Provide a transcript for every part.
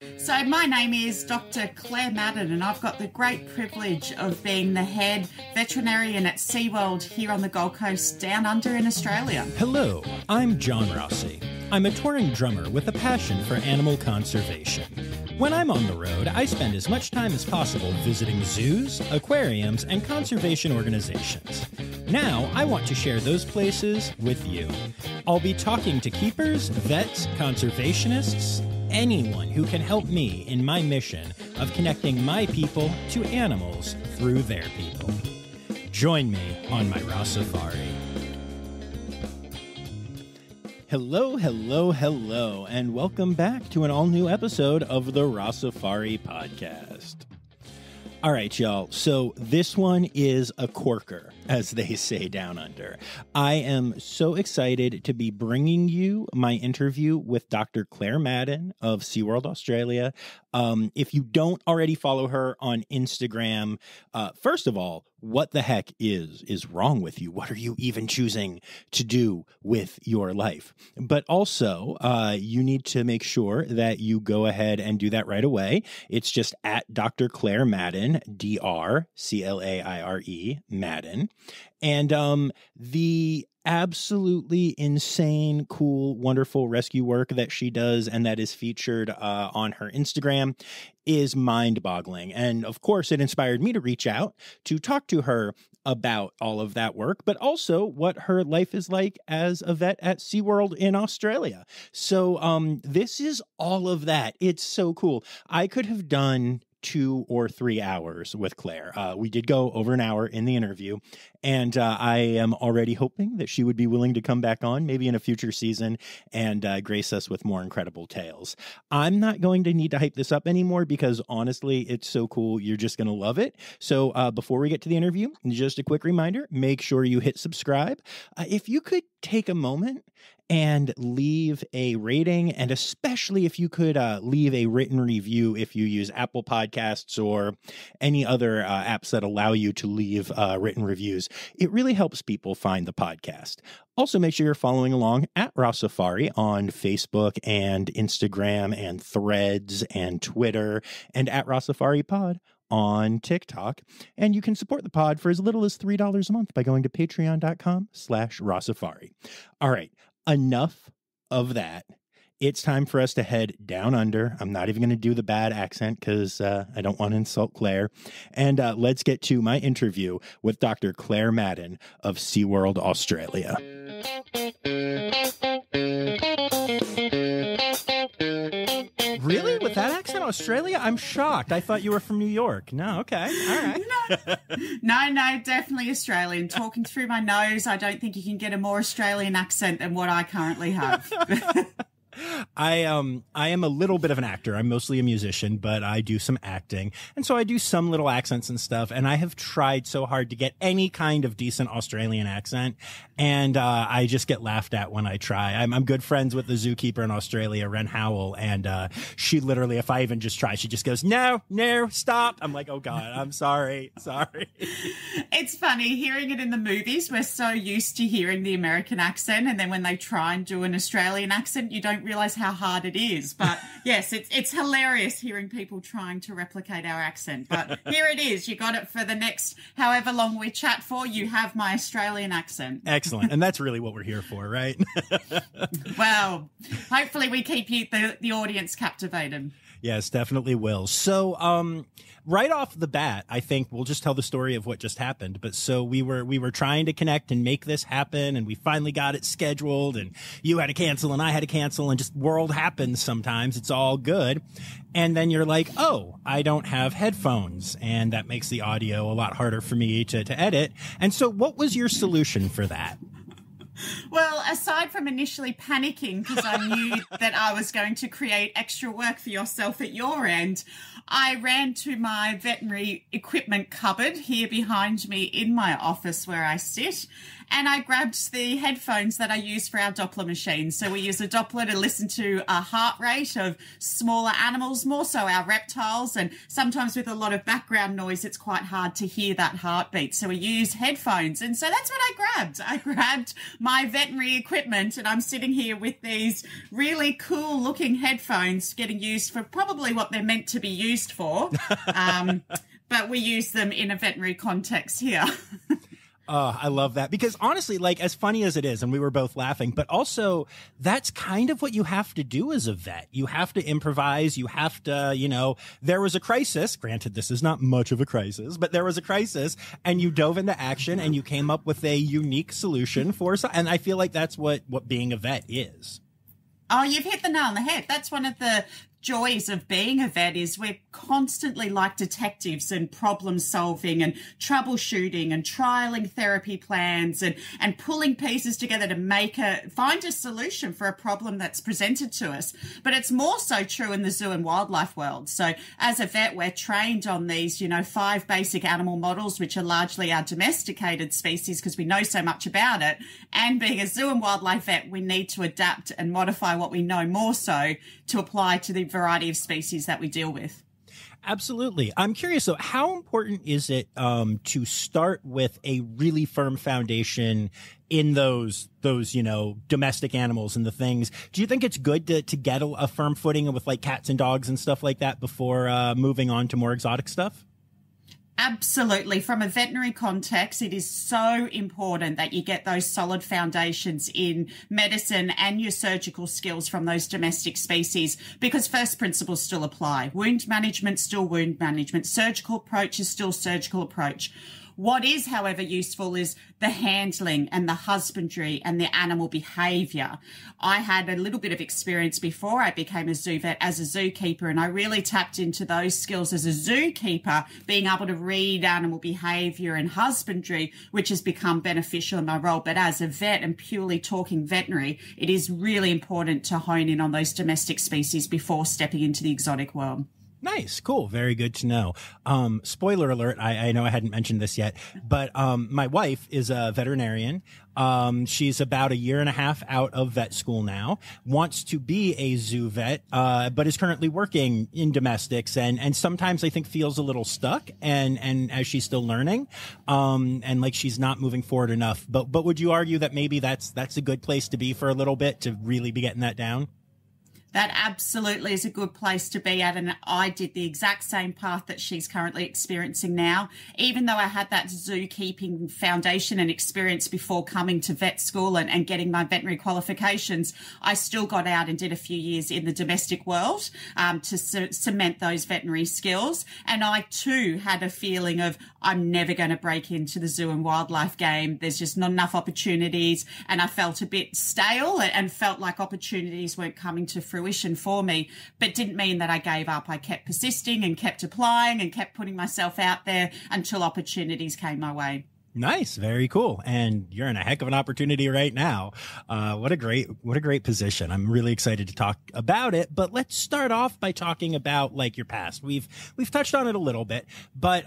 So my name is Dr. Claire Madden, and I've got the great privilege of being the head veterinarian at SeaWorld here on the Gold Coast down under in Australia. Hello, I'm John Rossi. I'm a touring drummer with a passion for animal conservation. When I'm on the road, I spend as much time as possible visiting zoos, aquariums, and conservation organizations. Now, I want to share those places with you. I'll be talking to keepers, vets, conservationists, anyone who can help me in my mission of connecting my people to animals through their people. Join me on my Rossifari. Hello, hello, hello, and welcome back to an all-new episode of the Rossifari podcast. All right, y'all, so this one is a corker, as they say down under. I am so excited to be bringing you my interview with Dr. Claire Madden of SeaWorld Australia. If you don't already follow her on Instagram, first of all, what the heck is wrong with you? What are you even choosing to do with your life? But also, you need to make sure that you go ahead and do that right away. It's just at Dr. Claire Madden, DrClaire Madden. And the absolutely insane, cool, wonderful rescue work that she does and that is featured on her Instagram is mind-boggling. And of course, it inspired me to reach out to talk to her about all of that work, but also what her life is like as a vet at SeaWorld in Australia. So this is all of that. It's so cool. I could have done 2 or 3 hours with Claire. We did go over an hour in the interview, and I am already hoping that she would be willing to come back on, maybe in a future season, and grace us with more incredible tales. I'm not going to need to hype this up anymore because honestly, it's so cool. You're just going to love it. So before we get to the interview, just a quick reminder, make sure you hit subscribe. If you could take a moment and leave a rating, and especially if you could leave a written review if you use Apple Podcasts or any other apps that allow you to leave written reviews. It really helps people find the podcast. Also, make sure you're following along at Rossifari on Facebook and Instagram and Threads and Twitter, and at Rossifari Pod on TikTok. And you can support the pod for as little as $3 a month by going to patreon.com/Rossifari. All right, enough of that. It's time for us to head down under. I'm not even going to do the bad accent because I don't want to insult Claire. And let's get to my interview with Dr. Claire Madden of SeaWorld Australia. Really? With that accent, Australia? I'm shocked. I thought you were from New York. No, okay. All right. No, definitely Australian. Talking through my nose, I don't think you can get a more Australian accent than what I currently have. I am a little bit of an actor. I'm mostly a musician, but I do some acting. And so I do some little accents and stuff. And I have tried so hard to get any kind of decent Australian accent. And I just get laughed at when I try. I'm good friends with the zookeeper in Australia, Ren Howell. And she literally, if I even just try, she just goes, no, stop. I'm like, oh God, I'm sorry. It's funny hearing it in the movies. We're so used to hearing the American accent. And then when they try and do an Australian accent, you don't realize how hard it is. But yes, it's hilarious hearing people trying to replicate our accent. But here it is. You got it for the next however long we chat for. You have my Australian accent. Excellent. And that's really what we're here for, right? Well, hopefully we keep the audience captivated. Yes, definitely will. So, right off the bat, I think we'll just tell the story of what just happened. But so we were trying to connect and make this happen, and we finally got it scheduled, and you had to cancel and I had to cancel, and just world happens sometimes. It's all good. And then you're like, oh, I don't have headphones, and that makes the audio a lot harder for me to edit. And so what was your solution for that? Well, aside from initially panicking because I knew that I was going to create extra work for yourself at your end, I ran to my veterinary equipment cupboard here behind me in my office where I sit, and I grabbed the headphones that I use for our Doppler machine. So we use a Doppler to listen to a heart rate of smaller animals, more so our reptiles, and sometimes with a lot of background noise, it's quite hard to hear that heartbeat. So we use headphones, and so that's what I grabbed. I grabbed my veterinary equipment, and I'm sitting here with these really cool looking headphones getting used for probably what they're meant to be used for. But we use them in a veterinary context here. Oh, I love that, because honestly, like, as funny as it is, and we were both laughing, but also that's kind of what you have to do as a vet. You have to improvise. You have to, you know, there was a crisis. Granted, this is not much of a crisis, but there was a crisis, and you dove into action and you came up with a unique solution for, and I feel like that's what being a vet is. Oh, you've hit the nail on the head. That's one of the joys of being a vet, is we're constantly like detectives and problem solving and troubleshooting and trialing therapy plans and pulling pieces together to find a solution for a problem that's presented to us. But it's more so true in the zoo and wildlife world. So as a vet, we're trained on these, 5 basic animal models, which are largely our domesticated species because we know so much about it. And being a zoo and wildlife vet, we need to adapt and modify what we know more so to apply to the variety of species that we deal with. Absolutely. I'm curious, though, how important is it to start with a really firm foundation in those domestic animals and the things? Do you think it's good to get a firm footing with like cats and dogs and stuff like that before moving on to more exotic stuff? Absolutely. From a veterinary context, it is so important that you get those solid foundations in medicine and your surgical skills from those domestic species, because first principles still apply. Wound management, still wound management. Surgical approach is still surgical approach. What is, however, useful is the handling and the husbandry and the animal behaviour. I had a little bit of experience before I became a zoo vet as a zookeeper, and I really tapped into those skills as a zookeeper, being able to read animal behaviour and husbandry, which has become beneficial in my role. But as a vet and purely talking veterinary, it is really important to hone in on those domestic species before stepping into the exotic world. Nice. Cool. Very good to know. Spoiler alert. I know I hadn't mentioned this yet, but my wife is a veterinarian. She's about 1.5 years out of vet school now, wants to be a zoo vet, but is currently working in domestics and sometimes I think feels a little stuck and as she's still learning, and like she's not moving forward enough. But would you argue that maybe that's a good place to be for a little bit to really be getting that down? That absolutely is a good place to be at, and I did the exact same path that she's currently experiencing now. Even though I had that zookeeping foundation and experience before coming to vet school and getting my veterinary qualifications, I still got out and did a few years in the domestic world to cement those veterinary skills. And I too had a feeling of, I'm never going to break into the zoo and wildlife game. There's just not enough opportunities, and I felt a bit stale and felt like opportunities weren't coming to fruition for me, but didn't mean that I gave up. I kept persisting and kept applying and kept putting myself out there until opportunities came my way. Nice. Very cool. And you're in a heck of an opportunity right now. What a great position. I'm really excited to talk about it, but let's start off by talking about like your past. We've touched on it a little bit, but,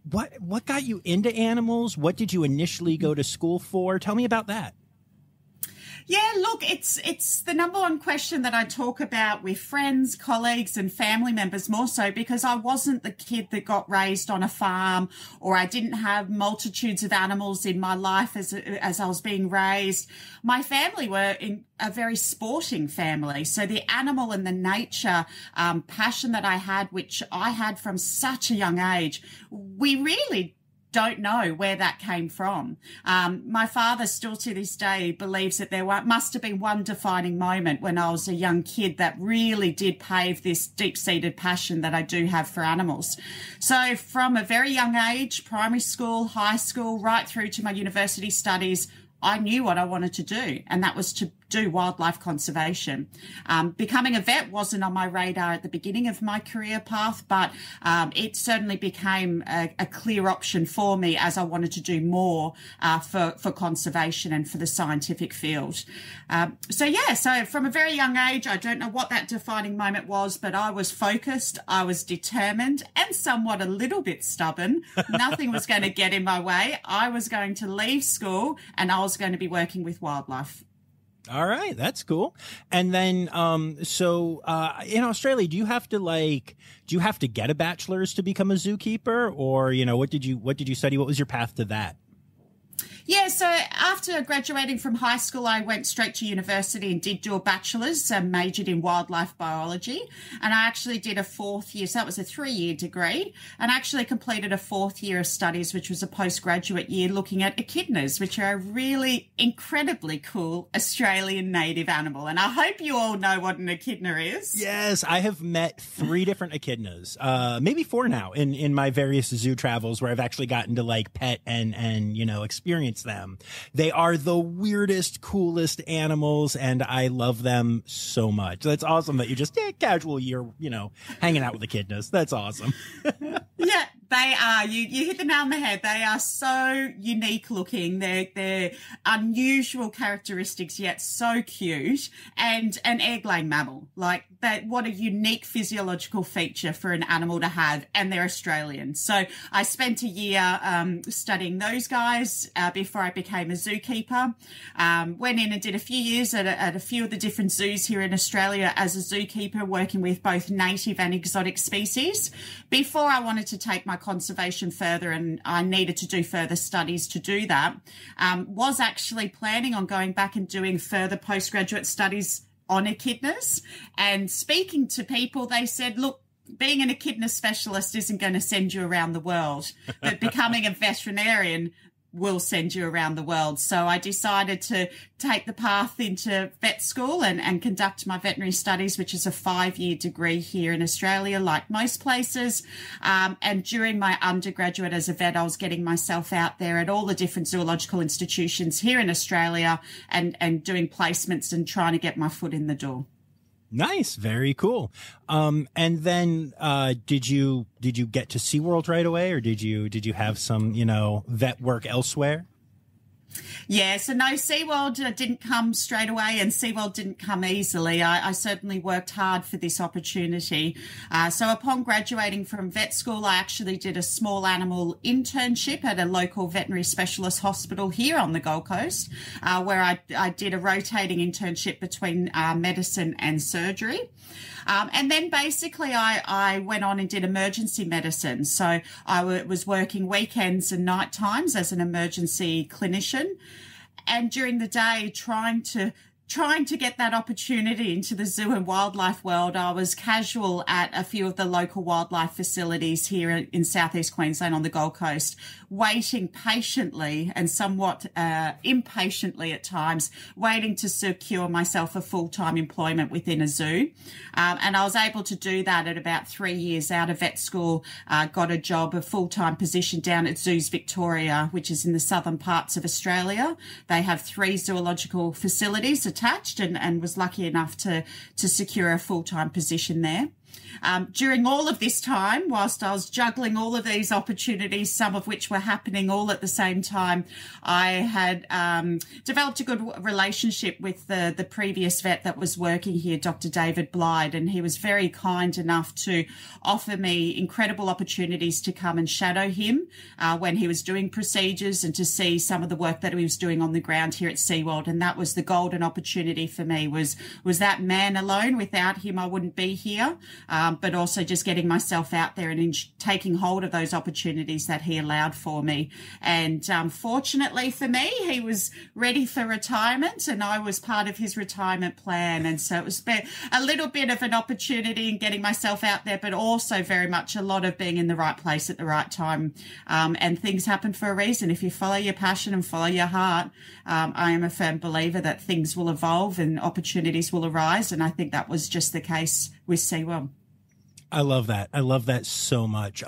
what got you into animals? What did you initially go to school for? Tell me about that. Yeah, look, it's the number one question that I talk about with friends, colleagues and family members, more so because I wasn't the kid that got raised on a farm, or I didn't have multitudes of animals in my life as I was being raised. My family were in a very sporting family. So the animal and the nature passion that I had, which I had from such a young age, we really don't know where that came from. My father still to this day believes that there must have been one defining moment when I was a young kid that really did pave this deep-seated passion that I do have for animals. So from a very young age, primary school, high school, right through to my university studies, I knew what I wanted to do, and that was to do wildlife conservation. Becoming a vet wasn't on my radar at the beginning of my career path, but it certainly became a clear option for me as I wanted to do more for conservation and for the scientific field. So from a very young age, I don't know what that defining moment was, but I was focused, I was determined, and somewhat a little bit stubborn. Nothing was going to get in my way. I was going to leave school and I was going to be working with wildlife. All right, that's cool. And then, so in Australia, do you have to get a bachelor's to become a zookeeper, or what did you study? What was your path to that? Yeah, so after graduating from high school, I went straight to university and did do a bachelor's, majored in wildlife biology. And I actually did a 4th year, so that was a 3-year degree, and actually completed a 4th year of studies, which was a postgraduate year looking at echidnas, which are a really incredibly cool Australian native animal. And I hope you all know what an echidna is. Yes, I have met 3 different echidnas, maybe 4 now in my various zoo travels where I've actually gotten to like pet and you know, experience them. They are the weirdest, coolest animals, and I love them so much. That's awesome that you just casual year, you know, hanging out with echidnas. That's awesome. Yeah, they are. You hit the nail on the head. They are so unique looking. They're unusual characteristics, yet so cute, and an egg-laying mammal. Like that, what a unique physiological feature for an animal to have, and they're Australian. So I spent a year studying those guys before I became a zookeeper. Went in and did a few years at a few of the different zoos here in Australia as a zookeeper, working with both native and exotic species. Before I wanted to take my conservation further, and I needed to do further studies to do that, was actually planning on going back and doing further postgraduate studies on echidnas. And speaking to people, they said, look, being an echidna specialist isn't going to send you around the world, but becoming a veterinarian will send you around the world. So I decided to take the path into vet school and conduct my veterinary studies, which is a 5-year degree here in Australia, like most places. And during my undergraduate as a vet, I was getting myself out there at all the different zoological institutions here in Australia and doing placements and trying to get my foot in the door. Nice. Very cool. And then, did you get to SeaWorld right away, or did you have some, you know, vet work elsewhere? Yeah, so no, SeaWorld didn't come straight away, and SeaWorld didn't come easily. I certainly worked hard for this opportunity. So upon graduating from vet school, I actually did a small animal internship at a local veterinary specialist hospital here on the Gold Coast, where I did a rotating internship between medicine and surgery. And then basically I went on and did emergency medicine. So I was working weekends and night times as an emergency clinician, and during the day trying to get that opportunity into the zoo and wildlife world. I was casual at a few of the local wildlife facilities here in southeast Queensland on the Gold Coast, waiting patiently and somewhat impatiently at times, waiting to secure myself a full-time employment within a zoo. And I was able to do that at about 3 years out of vet school, got a job, a full-time position down at Zoos Victoria, which is in the southern parts of Australia. They have 3 zoological facilities attached, and was lucky enough to secure a full-time position there. During all of this time, whilst I was juggling all of these opportunities, some of which were happening all at the same time, I had developed a good relationship with the previous vet that was working here, Dr. David Blyde, and he was very kind enough to offer me incredible opportunities to come and shadow him when he was doing procedures, and to see some of the work that he was doing on the ground here at SeaWorld. And that was the golden opportunity for me, was that man alone. Without him, I wouldn't be here. But also just getting myself out there and taking hold of those opportunities that he allowed for me. And fortunately for me, he was ready for retirement, and I was part of his retirement plan. And so it was a little bit of an opportunity in getting myself out there, but also very much a lot of being in the right place at the right time. And things happen for a reason. If you follow your passion and follow your heart, I am a firm believer that things will evolve and opportunities will arise. And I think that was just the case with SeaWorld. I love that. I love that so much.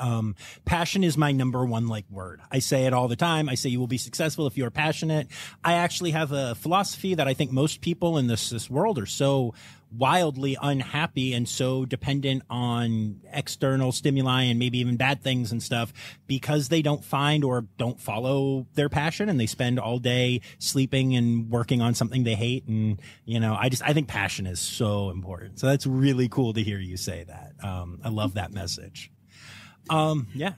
Passion is my number one word. I say it all the time. I say you will be successful if you are passionate. I actually have a philosophy that I think most people in this world are so wildly unhappy and so dependent on external stimuli and maybe even bad things and stuff, because they don't find or don't follow their passion, and they spend all day sleeping and working on something they hate. And, you know, I think passion is so important. So that's really cool to hear you say that. I love that message. Yeah.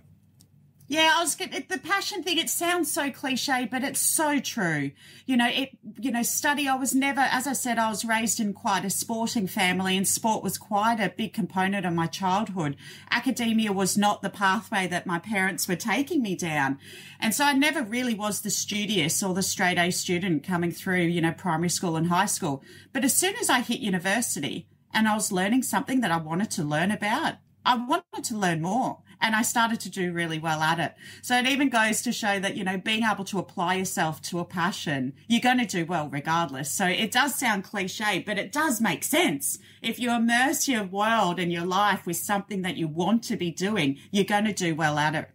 Yeah, the passion thing, it sounds so cliche, but it's so true. I was never, as I said, I was raised in quite a sporting family, and sport was quite a big component of my childhood. Academia was not the pathway that my parents were taking me down. And so I never really was the studious or the straight A student coming through, primary school and high school. But as soon as I hit university and I was learning something that I wanted to learn about, I wanted to learn more. And I started to do really well at it. So it even goes to show that, being able to apply yourself to a passion, you're going to do well regardless. So it does sound cliche, but it does make sense. If you immerse your world and your life with something that you want to be doing, you're going to do well at it.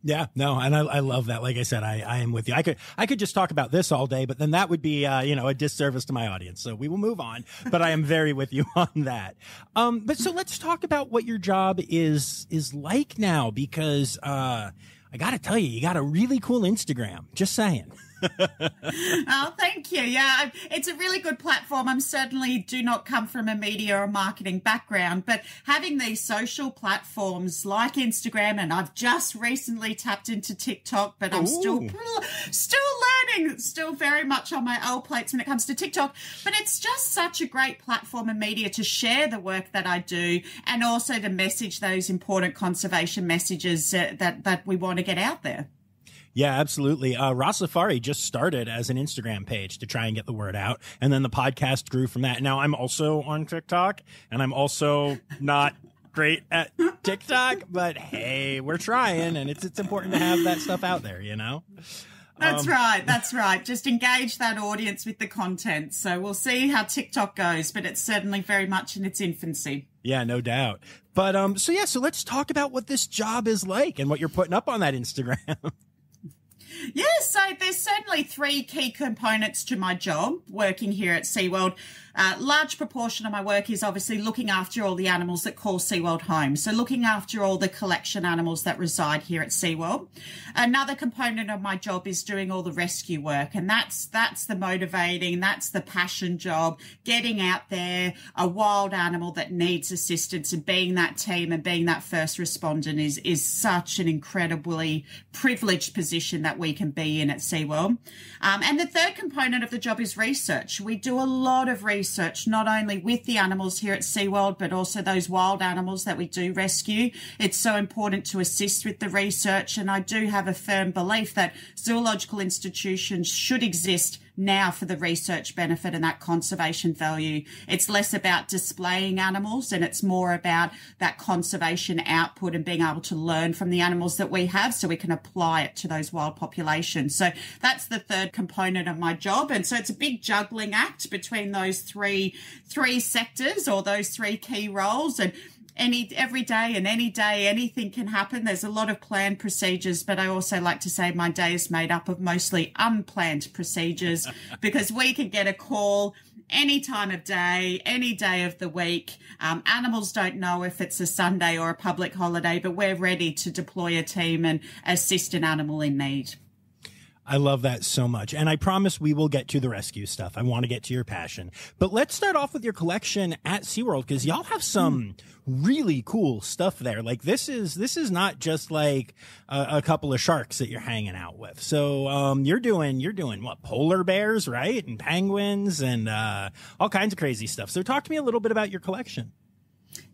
Yeah, no, and I love that. Like I said, I am with you. I could just talk about this all day, but then that would be, a disservice to my audience. So we will move on, but I am very with you on that. But so let's talk about what your job is like now, because, I got to tell you, you got a really cool Instagram. Just saying. Oh, thank you. Yeah, it's a really good platform. I certainly do not come from a media or marketing background, but having these social platforms like Instagram, and I've just recently tapped into TikTok, but I'm still learning, still very much on my old plates when it comes to TikTok. But it's just such a great platform and media to share the work that I do, and also to message those important conservation messages that we want to get out there. Yeah, absolutely. Rossifari just started as an Instagram page to try and get the word out. And then the podcast grew from that. Now I'm also on TikTok, and I'm also not great at TikTok, but hey, we're trying, and it's important to have that stuff out there, That's right. That's right. Just engage that audience with the content. So we'll see how TikTok goes, but it's certainly very much in its infancy. Yeah, no doubt. But so let's talk about what this job is like and what you're putting up on that Instagram. Yes, so there's certainly three key components to my job working here at SeaWorld. Large proportion of my work is obviously looking after all the animals that call SeaWorld home. So looking after all the collection animals that reside here at SeaWorld. Another component of my job is doing all the rescue work. And that's the motivating, that's the passion job, getting out there, a wild animal that needs assistance, and being that team and being that first respondent is such an incredibly privileged position that we can be in at SeaWorld. And the third component of the job is research. We do a lot of research, not only with the animals here at SeaWorld, but also those wild animals that we do rescue. It's so important to assist with the research, and I do have a firm belief that zoological institutions should exist now for the research benefit and that conservation value. It's less about displaying animals, and it's more about that conservation output and being able to learn from the animals that we have so we can apply it to those wild populations. So that's the third component of my job. And so it's a big juggling act between those three sectors, or those three key roles. And every day and any day, anything can happen. There's a lot of planned procedures, but I also like to say my day is made up of mostly unplanned procedures, because we can get a call any time of day, any day of the week. Animals don't know if it's a Sunday or a public holiday, but we're ready to deploy a team and assist an animal in need. I love that so much. And I promise we will get to the rescue stuff. I want to get to your passion. But let's start off with your collection at SeaWorld, because y'all have some really cool stuff there. Like this is not just like a couple of sharks that you're hanging out with. So you're doing what, polar bears, right? And penguins and all kinds of crazy stuff. So talk to me a little bit about your collection.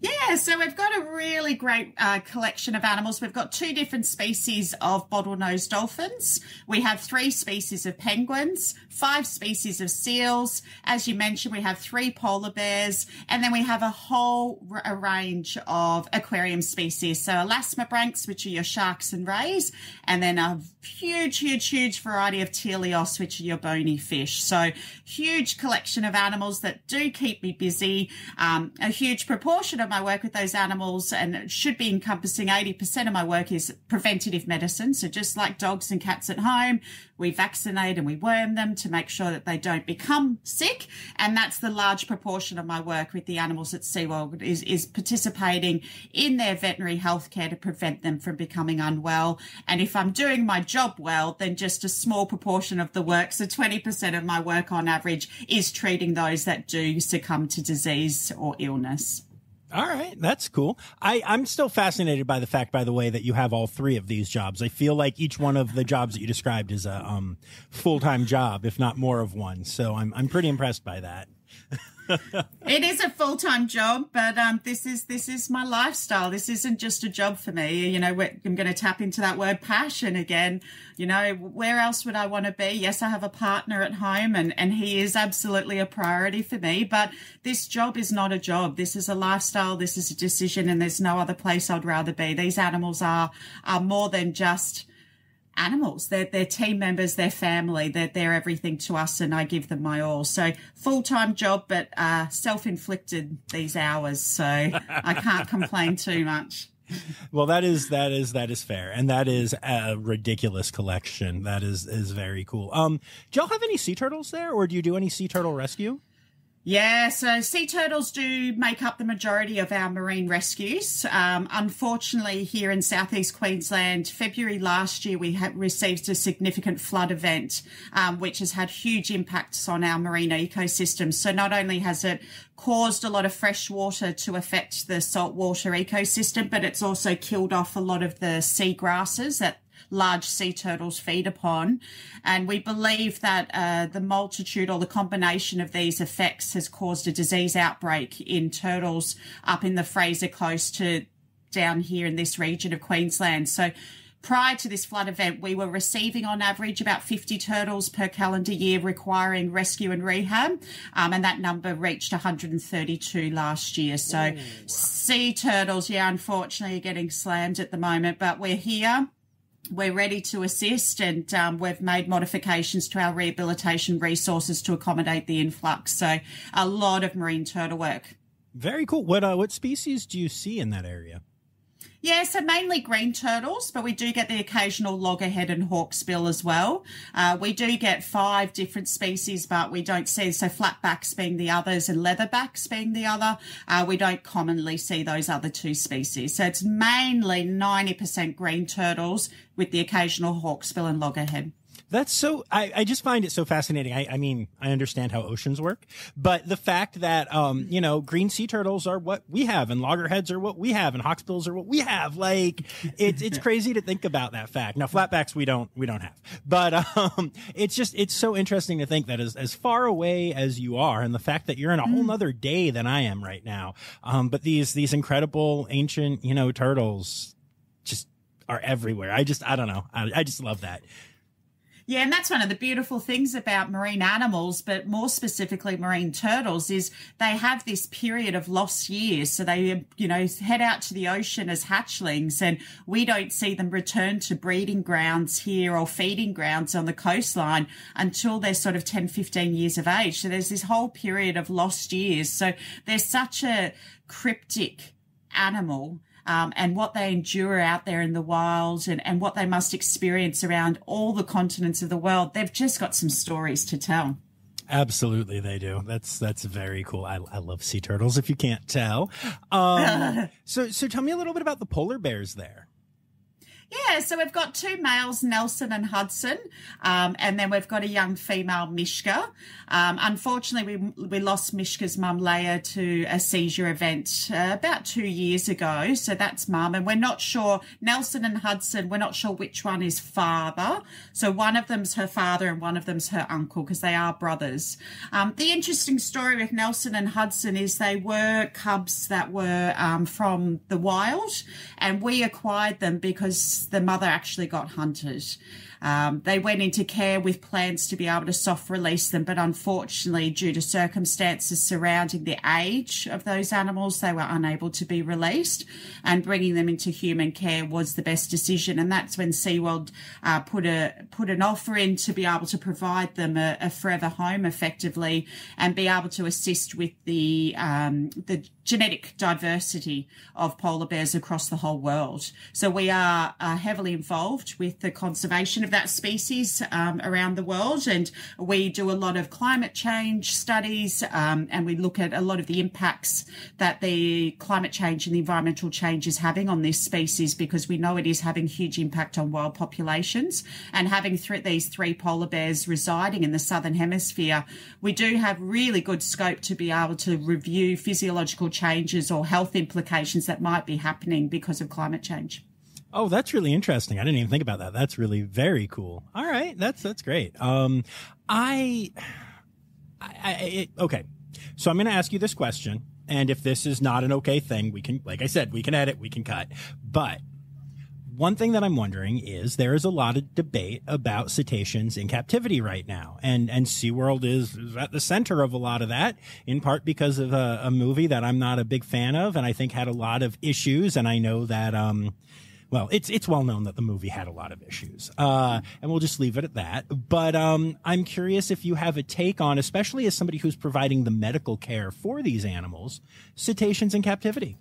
Yeah, so we've got a really great collection of animals. We've got 2 different species of bottlenose dolphins. We have 3 species of penguins, 5 species of seals. As you mentioned, we have 3 polar bears, and then we have a whole range of aquarium species. So elasmobranchs, which are your sharks and rays, and then a huge variety of teleos, which are your bony fish. So huge collection of animals that do keep me busy. A huge proportion of my work with those animals, and it should be encompassing 80% of my work, is preventative medicine. So just like dogs and cats at home, we vaccinate and we worm them to make sure that they don't become sick. And that's the large proportion of my work with the animals at SeaWorld, is participating in their veterinary healthcare to prevent them from becoming unwell. And if I'm doing my job well, then just a small proportion of the work, so 20% of my work on average, is treating those that do succumb to disease or illness. All right. That's cool. I'm still fascinated by the fact, by the way, that you have all three of these jobs. I feel like each one of the jobs that you described is a full-time job, if not more of one. So I'm pretty impressed by that. It is a full-time job, but this is my lifestyle. This isn't just a job for me. You know, I'm going to tap into that word passion again. You know, where else would I want to be? Yes, I have a partner at home, and he is absolutely a priority for me. But this job is not a job. This is a lifestyle. This is a decision, and there's no other place I'd rather be. These animals are more than just animals. They're team members, they're family, they're everything to us, and I give them my all. So full-time job, but self-inflicted these hours, so I can't complain too much. Well, that is fair, and that is a ridiculous collection. That is very cool. Do y'all have any sea turtles there, or do you do any sea turtle rescue? Yeah, so sea turtles do make up the majority of our marine rescues. Unfortunately, here in southeast Queensland, February last year, we received a significant flood event, which has had huge impacts on our marine ecosystem. So not only has it caused a lot of fresh water to affect the saltwater ecosystem, but it's also killed off a lot of the sea grasses that large sea turtles feed upon. And we believe that the multitude or the combination of these effects has caused a disease outbreak in turtles up in the Fraser Coast to down here in this region of Queensland. So prior to this flood event, we were receiving on average about 50 turtles per calendar year requiring rescue and rehab. And that number reached 132 last year. So sea turtles, yeah, unfortunately are getting slammed at the moment, but we're here. We're ready to assist, and we've made modifications to our rehabilitation resources to accommodate the influx. So a lot of marine turtle work. Very cool. What species do you see in that area? Yeah, so mainly green turtles, but we do get the occasional loggerhead and hawksbill as well. We do get 5 different species, but we don't see, so flatbacks being the others and leatherbacks being the other. We don't commonly see those other 2 species. So it's mainly 90% green turtles with the occasional hawksbill and loggerhead. That's so, I just find it so fascinating. I mean, I understand how oceans work, but the fact that, you know, green sea turtles are what we have, and loggerheads are what we have, and hawksbills are what we have. Like, it's crazy to think about that fact. Now, flatbacks we don't have, but, it's so interesting to think that as far away as you are, and the fact that you're in a whole nother day than I am right now. But these incredible ancient, you know, turtles just are everywhere. I don't know. I just love that. Yeah, and that's one of the beautiful things about marine animals, but more specifically marine turtles, is they have this period of lost years. So they, you know, head out to the ocean as hatchlings, and we don't see them return to breeding grounds here or feeding grounds on the coastline until they're sort of 10, 15 years of age. So there's this whole period of lost years. So they're such a cryptic animal. And what they endure out there in the wild, and what they must experience around all the continents of the world. They've just got some stories to tell. Absolutely, they do. That's very cool. I love sea turtles, if you can't tell. So tell me a little bit about the polar bears there. Yeah, so we've got 2 males, Nelson and Hudson, and then we've got a young female, Mishka. Unfortunately, we lost Mishka's mum, Leia, to a seizure event about 2 years ago. So that's mum, and we're not sure, Nelson and Hudson, we're not sure which one is father. So one of them's her father and one of them's her uncle, because they are brothers. The interesting story with Nelson and Hudson is they were cubs that were from the wild, and we acquired them because the mother actually got hunted. They went into care with plans to be able to soft release them, but unfortunately, due to circumstances surrounding the age of those animals, they were unable to be released, and bringing them into human care was the best decision. And that's when SeaWorld put an offer in to be able to provide them a forever home effectively, and be able to assist with the genetic diversity of polar bears across the whole world. So we are are heavily involved with the conservation of that species around the world, and we do a lot of climate change studies, and we look at a lot of the impacts that the climate change and the environmental change is having on this species, because we know it is having huge impact on wild populations. And having these 3 polar bears residing in the southern hemisphere, we do have really good scope to be able to review physiological changes or health implications that might be happening because of climate change. Oh, that's really interesting. I didn't even think about that. That's really very cool. All right. That's great. Okay. So I'm going to ask you this question. And if this is not an okay thing, we can, like I said, we can edit, we can cut. But one thing that I'm wondering is there is a lot of debate about cetaceans in captivity right now. And SeaWorld is at the center of a lot of that, in part because of a movie that I'm not a big fan of and I think had a lot of issues. And I know that, well, it's well known that the movie had a lot of issues. And we'll just leave it at that. But I'm curious if you have a take on, especially as somebody who's providing the medical care for these animals, cetaceans in captivity.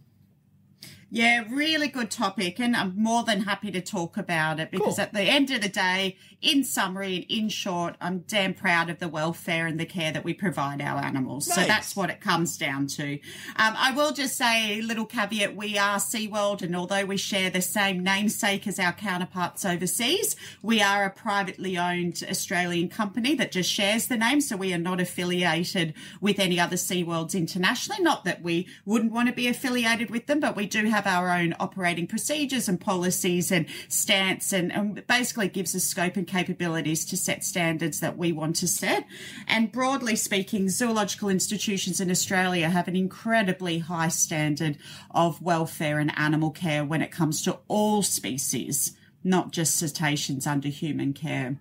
Yeah, really good topic, and I'm more than happy to talk about it because At the end of the day, in summary, in short, I'm damn proud of the welfare and the care that we provide our animals. Nice. So that's what it comes down to. I will just say a little caveat, we are SeaWorld, and although we share the same namesake as our counterparts overseas, we are a privately owned Australian company that just shares the name, so we are not affiliated with any other SeaWorlds internationally. Not that we wouldn't want to be affiliated with them, but we do have our own operating procedures and policies and stance, and basically gives us scope and capabilities to set standards that we want to set. And broadly speaking, zoological institutions in Australia have an incredibly high standard of welfare and animal care when it comes to all species, not just cetaceans under human care.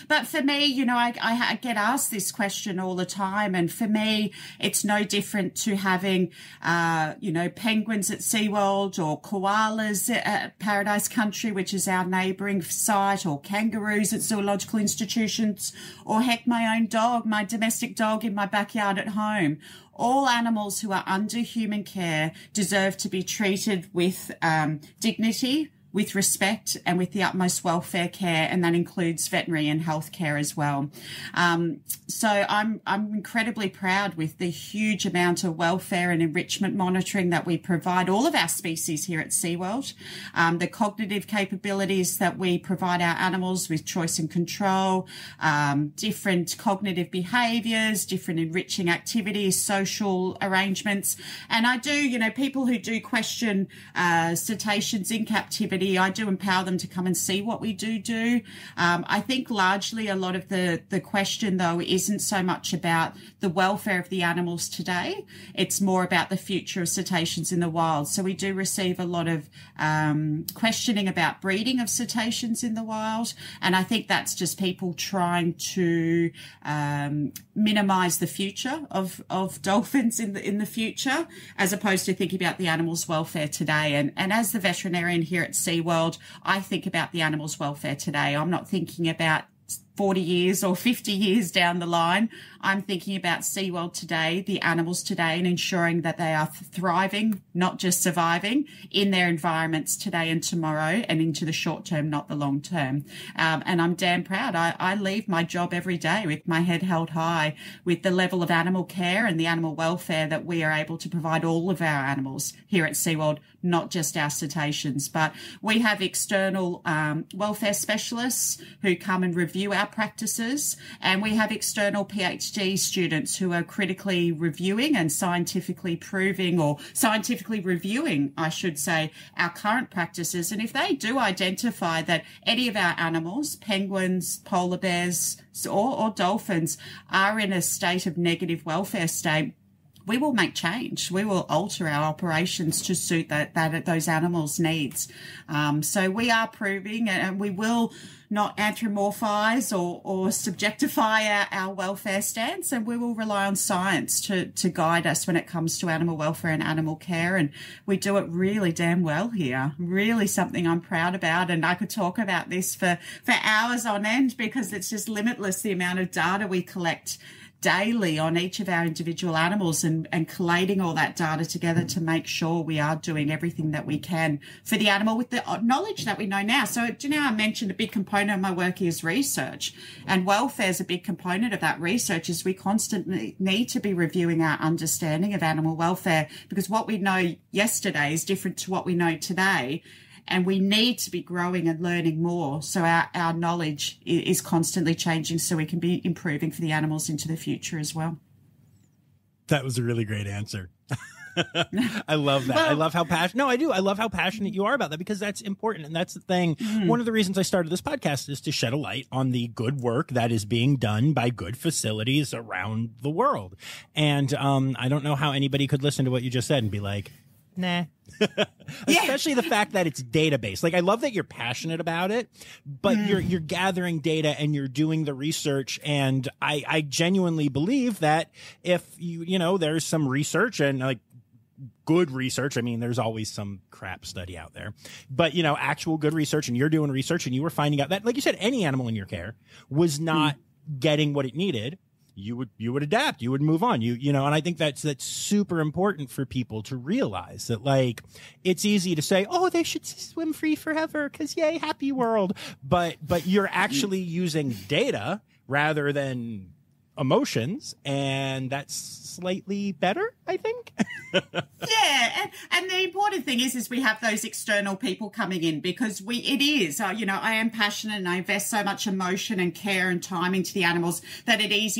But for me, you know, I get asked this question all the time. And for me, it's no different to having, you know, penguins at SeaWorld or koalas at Paradise Country, which is our neighbouring site, or kangaroos at zoological institutions, or heck, my own dog, my domestic dog in my backyard at home. All animals who are under human care deserve to be treated with dignity, with respect, and with the utmost welfare care, and that includes veterinary and health care as well. So I'm incredibly proud with the huge amount of welfare and enrichment monitoring that we provide all of our species here at SeaWorld. The cognitive capabilities that we provide our animals with choice and control, different cognitive behaviours, different enriching activities, social arrangements. And I do, you know, people who do question cetaceans in captivity, I do empower them to come and see what we do. I think largely a lot of the question, though, isn't so much about the welfare of the animals today. It's more about the future of cetaceans in the wild. So we do receive a lot of questioning about breeding of cetaceans in the wild. And I think that's just people trying to minimise the future of dolphins in the future, as opposed to thinking about the animals' welfare today. And as the veterinarian here at SeaWorld, I think about the animals' welfare today. I'm not thinking about 40 years or 50 years down the line. I'm thinking about SeaWorld today, the animals today, and ensuring that they are thriving, not just surviving, in their environments today and tomorrow, and into the short term, not the long term. And I'm damn proud. I leave my job every day with my head held high with the level of animal care and the animal welfare that we are able to provide all of our animals here at SeaWorld, not just our cetaceans. But we have external welfare specialists who come and review our practices, and we have external PhD students who are critically reviewing and scientifically proving, or scientifically reviewing, I should say, our current practices. And if they do identify that any of our animals, penguins, polar bears, or dolphins, are in a state of negative welfare state, we will make change. We will alter our operations to suit those animals' needs. So we are proving, and we will not anthropomorphize or subjectify our welfare stance, and we will rely on science to guide us when it comes to animal welfare and animal care. And we do it really damn well here. Really something I'm proud about. And I could talk about this for hours on end, because it's just limitless, the amount of data we collect daily on each of our individual animals and collating all that data together to make sure we are doing everything that we can for the animal with the knowledge that we know now. So, do you know, I mentioned a big component of my work is research, and welfare is a big component of that research. Is we constantly need to be reviewing our understanding of animal welfare, because what we know yesterday is different to what we know today. And we need to be growing and learning more. So our knowledge is constantly changing so we can be improving for the animals into the future as well. That was a really great answer. I love that. I love how passionate. No, I do. I love how passionate you are about that, because that's important. And that's the thing. One of the reasons I started this podcast is to shed a light on the good work that is being done by good facilities around the world. And I don't know how anybody could listen to what you just said and be like, nah. Especially the fact that it's database. Like, I love that you're passionate about it, but you're gathering data and you're doing the research. And I genuinely believe that if you know, there's some research and like good research. I mean, there's always some crap study out there, but you know, actual good research, and you're doing research and you were finding out that, like you said, any animal in your care was not getting what it needed. You would adapt, you would move on, you know, and I think that's super important for people to realize that, like, it's easy to say, oh, they should swim free forever because yay, happy world. But you're actually using data rather than emotions, and that's slightly better, I think. Yeah, and the important thing is we have those external people coming in, because it is, you know, I am passionate and I invest so much emotion and care and time into the animals that it is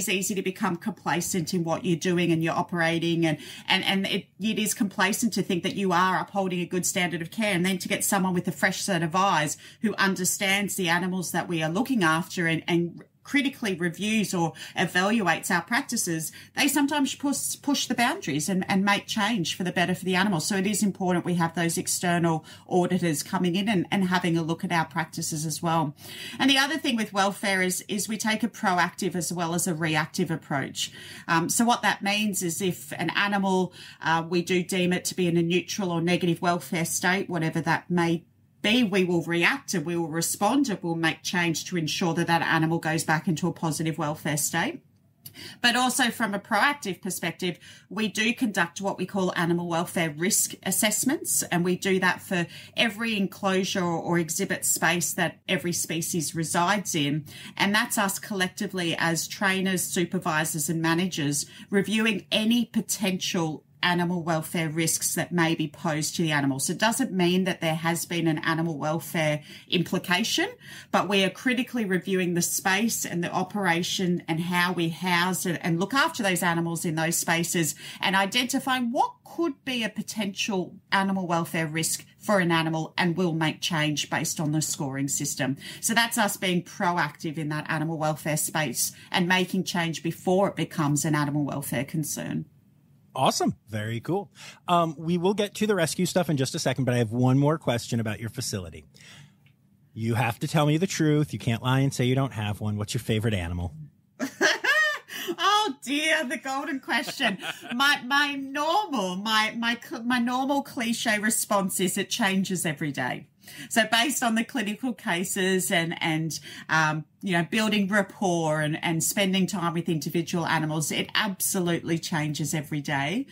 easy to become complacent in what you're doing and you're operating, and it is complacent to think that you are upholding a good standard of care, and then to get someone with a fresh set of eyes who understands the animals that we are looking after and critically reviews or evaluates our practices, they sometimes push the boundaries and make change for the better for the animals. So it is important we have those external auditors coming in and having a look at our practices as well. And the other thing with welfare is we take a proactive as well as a reactive approach. So what that means is if an animal, we do deem it to be in a neutral or negative welfare state, whatever that may be, we will react and we will respond and we'll make change to ensure that that animal goes back into a positive welfare state. But also from a proactive perspective, we do conduct what we call animal welfare risk assessments, and we do that for every enclosure or exhibit space that every species resides in. And that's us collectively as trainers, supervisors and managers reviewing any potential animal welfare risks that may be posed to the animal. So it doesn't mean that there has been an animal welfare implication, but we are critically reviewing the space and the operation and how we house and look after those animals in those spaces, and identifying what could be a potential animal welfare risk for an animal, and will make change based on the scoring system. So that's us being proactive in that animal welfare space and making change before it becomes an animal welfare concern. Awesome. Very cool. We will get to the rescue stuff in just a second, but I have one more question about your facility. You have to tell me the truth. You can't lie and say you don't have one. What's your favorite animal? Oh dear, the golden question. My normal cliche response is it changes every day. So based on the clinical cases and you know, building rapport and spending time with individual animals, it absolutely changes every day.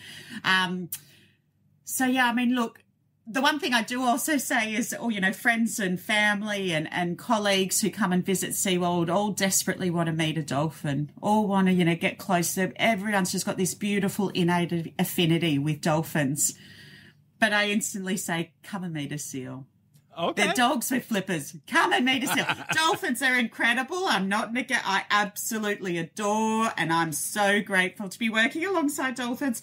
So yeah, I mean, look, the one thing I do also say is, you know, friends and family and colleagues who come and visit SeaWorld all desperately want to meet a dolphin, all want to, you know, get closer. Everyone's just got this beautiful innate affinity with dolphins. But I instantly say, come and meet a seal. Okay. They're dogs with flippers. Come and meet a seal. Dolphins are incredible. I absolutely adore, and I'm so grateful to be working alongside dolphins.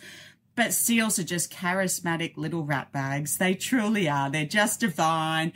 But seals are just charismatic little rat bags. They truly are. They're just divine.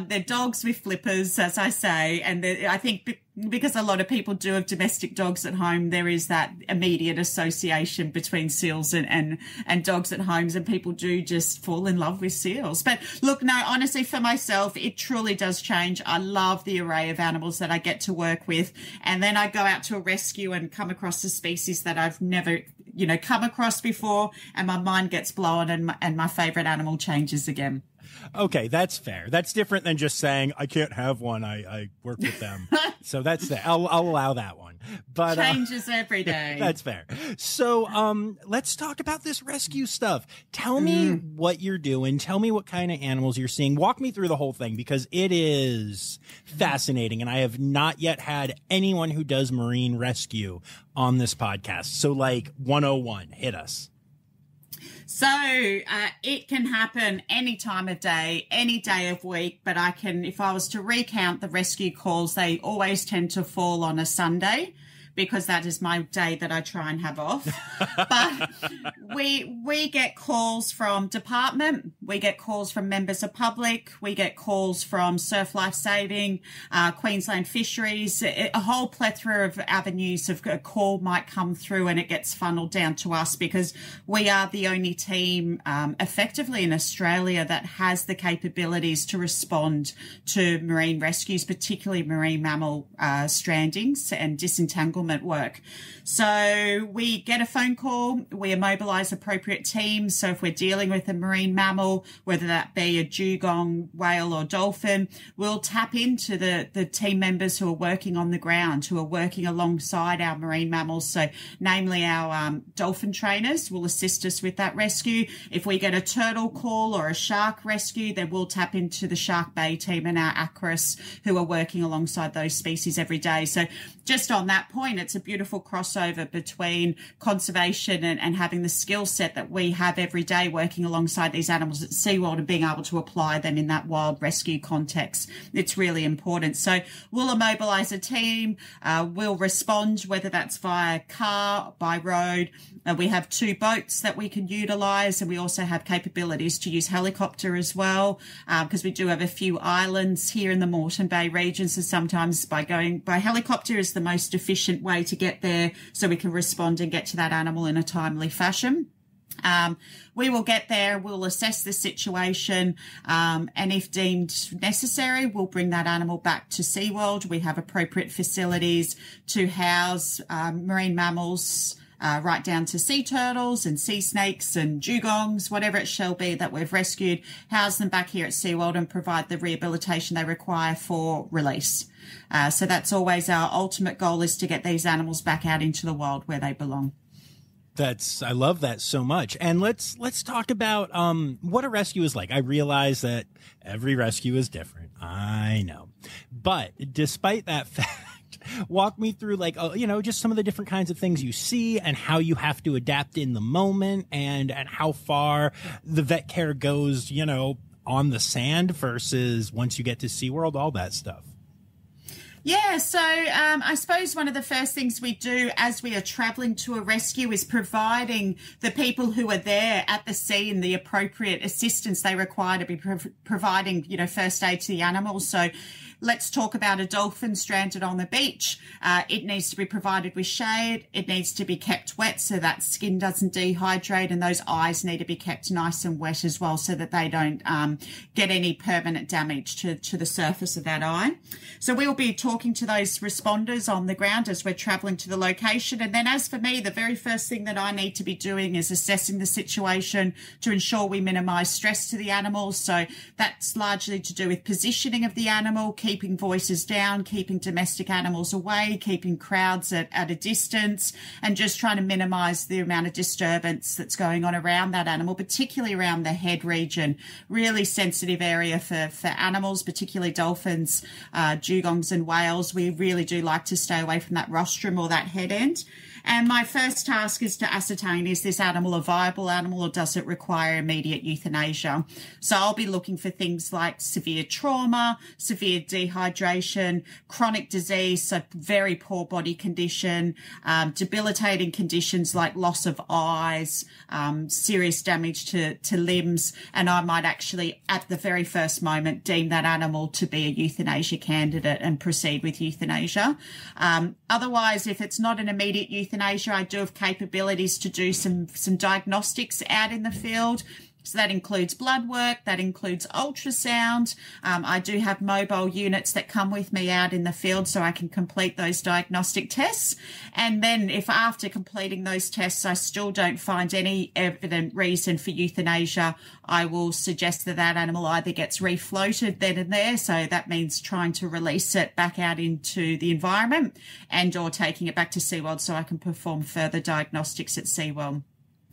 They're dogs with flippers, as I say. And I think because a lot of people do have domestic dogs at home, there is that immediate association between seals and dogs at homes, and people do just fall in love with seals. But look, no, honestly, for myself, it truly does change. I love the array of animals that I get to work with. And then I go out to a rescue and come across a species that I've never, you know, come across before, and my mind gets blown and my favorite animal changes again. Okay, that's fair. That's different than just saying I can't have one. I work with them. So that's that. I'll allow that one. But changes every day. That's fair. So let's talk about this rescue stuff. Tell me what you're doing. Tell me what kind of animals you're seeing. Walk me through the whole thing because it is fascinating, and I have not yet had anyone who does marine rescue on this podcast. So like 101, hit us. So it can happen any time of day, any day of week, but if I was to recount the rescue calls, they always tend to fall on a Sunday because that is my day that I try and have off. But we get calls from department, we get calls from members of public, we get calls from Surf Life Saving, Queensland Fisheries, a whole plethora of avenues of a call might come through, and it gets funneled down to us because we are the only team effectively in Australia that has the capabilities to respond to marine rescues, particularly marine mammal strandings and disentanglement work. So we get a phone call, we immobilise appropriate teams. So if we're dealing with a marine mammal, whether that be a dugong, whale or dolphin, we'll tap into the team members who are working on the ground, who are working alongside our marine mammals. So namely our dolphin trainers will assist us with that rescue. If we get a turtle call or a shark rescue, then we'll tap into the Shark Bay team and our ACRIS who are working alongside those species every day. So just on that point, it's a beautiful crossover between conservation and having the skill set that we have every day working alongside these animals at SeaWorld and being able to apply them in that wild rescue context. It's really important. So we'll immobilise a team, we'll respond, whether that's via car, by road. We have 2 boats that we can utilise, and we also have capabilities to use helicopter as well, because we do have a few islands here in the Moreton Bay region. So sometimes going by helicopter is the most efficient way to get there so we can respond and get to that animal in a timely fashion. We will get there, we'll assess the situation, and if deemed necessary, we'll bring that animal back to SeaWorld. We have appropriate facilities to house marine mammals, right down to sea turtles and sea snakes and dugongs, whatever it shall be that we've rescued, house them back here at SeaWorld and provide the rehabilitation they require for release. So that's always our ultimate goal, is to get these animals back out into the wild where they belong. I love that so much. And let's talk about what a rescue is like. I realize that every rescue is different. I know. But despite that fact, walk me through just some of the different kinds of things you see and how you have to adapt in the moment and how far the vet care goes, on the sand versus once you get to SeaWorld, all that stuff. Yeah, so I suppose one of the first things we do as we are travelling to a rescue is providing the people who are there at the scene the appropriate assistance they require to be providing, first aid to the animals. So let's talk about a dolphin stranded on the beach. It needs to be provided with shade. It needs to be kept wet so that skin doesn't dehydrate, and those eyes need to be kept nice and wet as well so that they don't get any permanent damage to the surface of that eye. So we'll be talking to those responders on the ground as we're travelling to the location. And then as for me, the very first thing that I need to be doing is assessing the situation to ensure we minimise stress to the animals. So that's largely to do with positioning of the animal, keeping voices down, keeping domestic animals away, keeping crowds at a distance, and just trying to minimise the amount of disturbance that's going on around that animal, particularly around the head region. Really sensitive area for animals, particularly dolphins, dugongs and whales. We really do like to stay away from that rostrum or that head end. And my first task is to ascertain, is this animal a viable animal or does it require immediate euthanasia? So I'll be looking for things like severe trauma, severe dehydration, chronic disease, so very poor body condition, debilitating conditions like loss of eyes, serious damage to limbs, and I might actually at the very first moment deem that animal to be a euthanasia candidate and proceed with euthanasia. Otherwise, if it's not an immediate euthanasia, I do have capabilities to do some diagnostics out in the field. So that includes blood work, that includes ultrasound. I do have mobile units that come with me out in the field so I can complete those diagnostic tests. And then if after completing those tests I still don't find any evident reason for euthanasia, I will suggest that that animal either gets refloated then and there. So that means trying to release it back out into the environment and or taking it back to SeaWorld so I can perform further diagnostics at SeaWorld.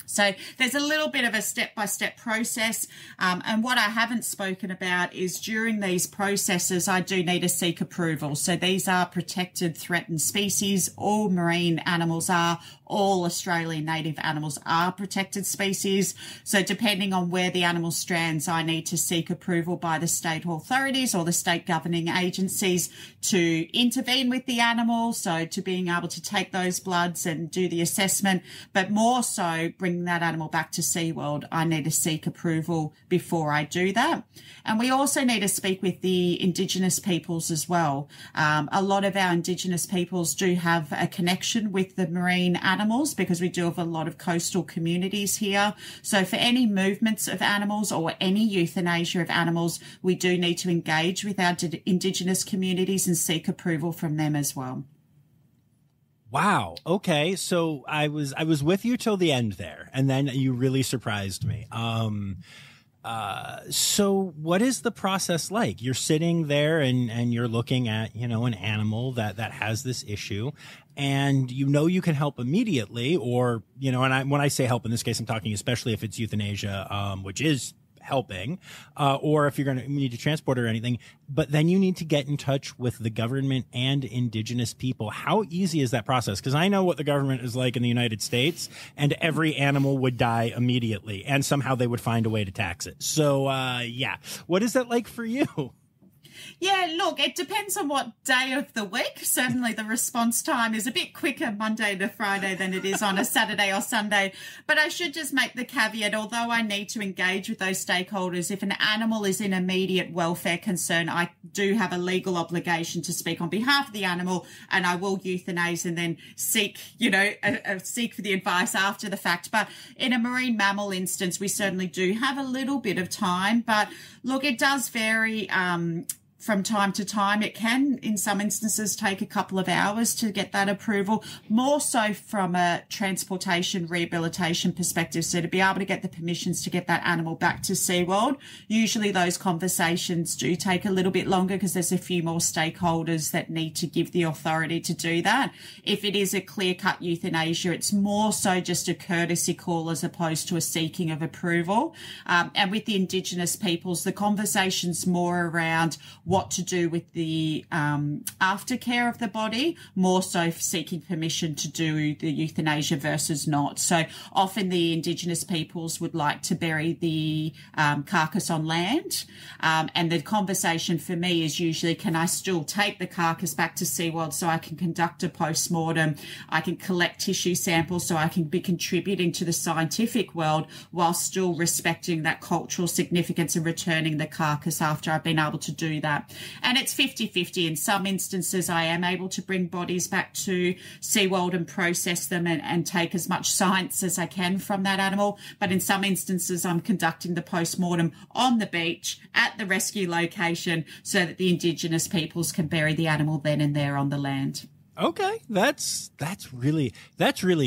So there's a little bit of a step-by-step process. And what I haven't spoken about is during these processes, I do need to seek approval. So these are protected, threatened species. All marine animals are. All Australian native animals are protected species. So depending on where the animal strands, I need to seek approval by the state authorities or the state governing agencies to intervene with the animal. So to being able to take those bloods and do the assessment, but more so bring that animal back to SeaWorld, I need to seek approval before I do that. And we also need to speak with the Indigenous peoples as well. A lot of our Indigenous peoples do have a connection with the marine animals because we do have a lot of coastal communities here. So for any movements of animals or any euthanasia of animals, we do need to engage with our Indigenous communities and seek approval from them as well. Wow. Okay. So I was with you till the end there, and then you really surprised me. So what is the process like? You're sitting there and you're looking at, an animal that has this issue, and you can help immediately, or, when I say help in this case, I'm talking especially if it's euthanasia, which is helping, or if you're going to need to transport or anything, but then you need to get in touch with the government and Indigenous people. How easy is that process? Because I know what the government is like in the United States, and every animal would die immediately, and somehow they would find a way to tax it. So, what is that like for you? Yeah, look, it depends on what day of the week. Certainly the response time is a bit quicker Monday to Friday than it is on a Saturday or Sunday. But I should just make the caveat, although I need to engage with those stakeholders, if an animal is in immediate welfare concern, I do have a legal obligation to speak on behalf of the animal, and I will euthanize and then seek, seek for the advice after the fact. But in a marine mammal instance, we certainly do have a little bit of time. But look, it does vary from time to time. It can, in some instances, take a couple of hours to get that approval, more so from a transportation rehabilitation perspective. So to be able to get the permissions to get that animal back to SeaWorld, usually those conversations do take a little bit longer because there's a few more stakeholders that need to give the authority to do that. If it is a clear-cut euthanasia, it's more so just a courtesy call as opposed to a seeking of approval. And with the Indigenous peoples, the conversation's more around what to do with the aftercare of the body, more so seeking permission to do the euthanasia versus not. So often the Indigenous peoples would like to bury the carcass on land. And the conversation for me is usually, can I still take the carcass back to SeaWorld so I can conduct a post-mortem? I can collect tissue samples so I can be contributing to the scientific world while still respecting that cultural significance and returning the carcass after I've been able to do that. And it's 50-50. In some instances, I am able to bring bodies back to SeaWorld and process them and take as much science as I can from that animal. But in some instances, I'm conducting the post-mortem on the beach at the rescue location so that the Indigenous peoples can bury the animal then and there on the land. Okay, that's really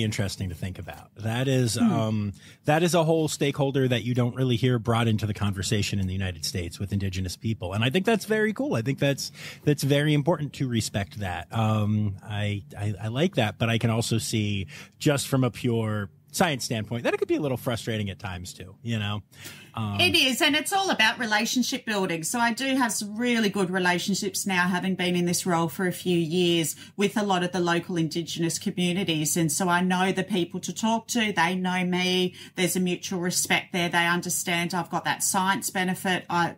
interesting to think about. That is a whole stakeholder that you don't really hear brought into the conversation in the United States with Indigenous people, and I think that's very cool. I think that's very important to respect that. I like that, but I can also see, just from a pure science standpoint, that it could be a little frustrating at times too, It is, and it's all about relationship building. So I do have some really good relationships now, having been in this role for a few years, with a lot of the local Indigenous communities. And so I know the people to talk to. They know me. There's a mutual respect there. They understand I've got that science benefit. I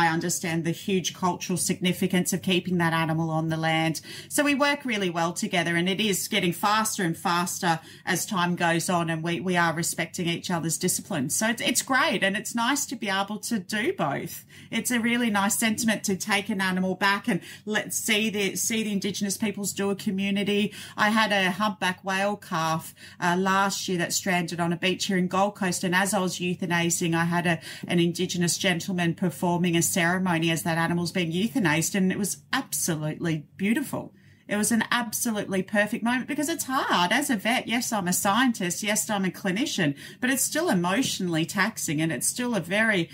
understand the huge cultural significance of keeping that animal on the land. So we work really well together, and it is getting faster and faster as time goes on, and we are respecting each other's disciplines. So it's great, and it's nice to be able to do both. It's a really nice sentiment to take an animal back and see the Indigenous peoples do a community. I had a humpback whale calf last year that stranded on a beach here in Gold Coast, and as I was euthanizing, I had an Indigenous gentleman performing a ceremony as that animal's being euthanized, and it was absolutely beautiful. It was an absolutely perfect moment, because it's hard. As a vet, yes, I'm a scientist, yes, I'm a clinician, but it's still emotionally taxing, and it's still a very,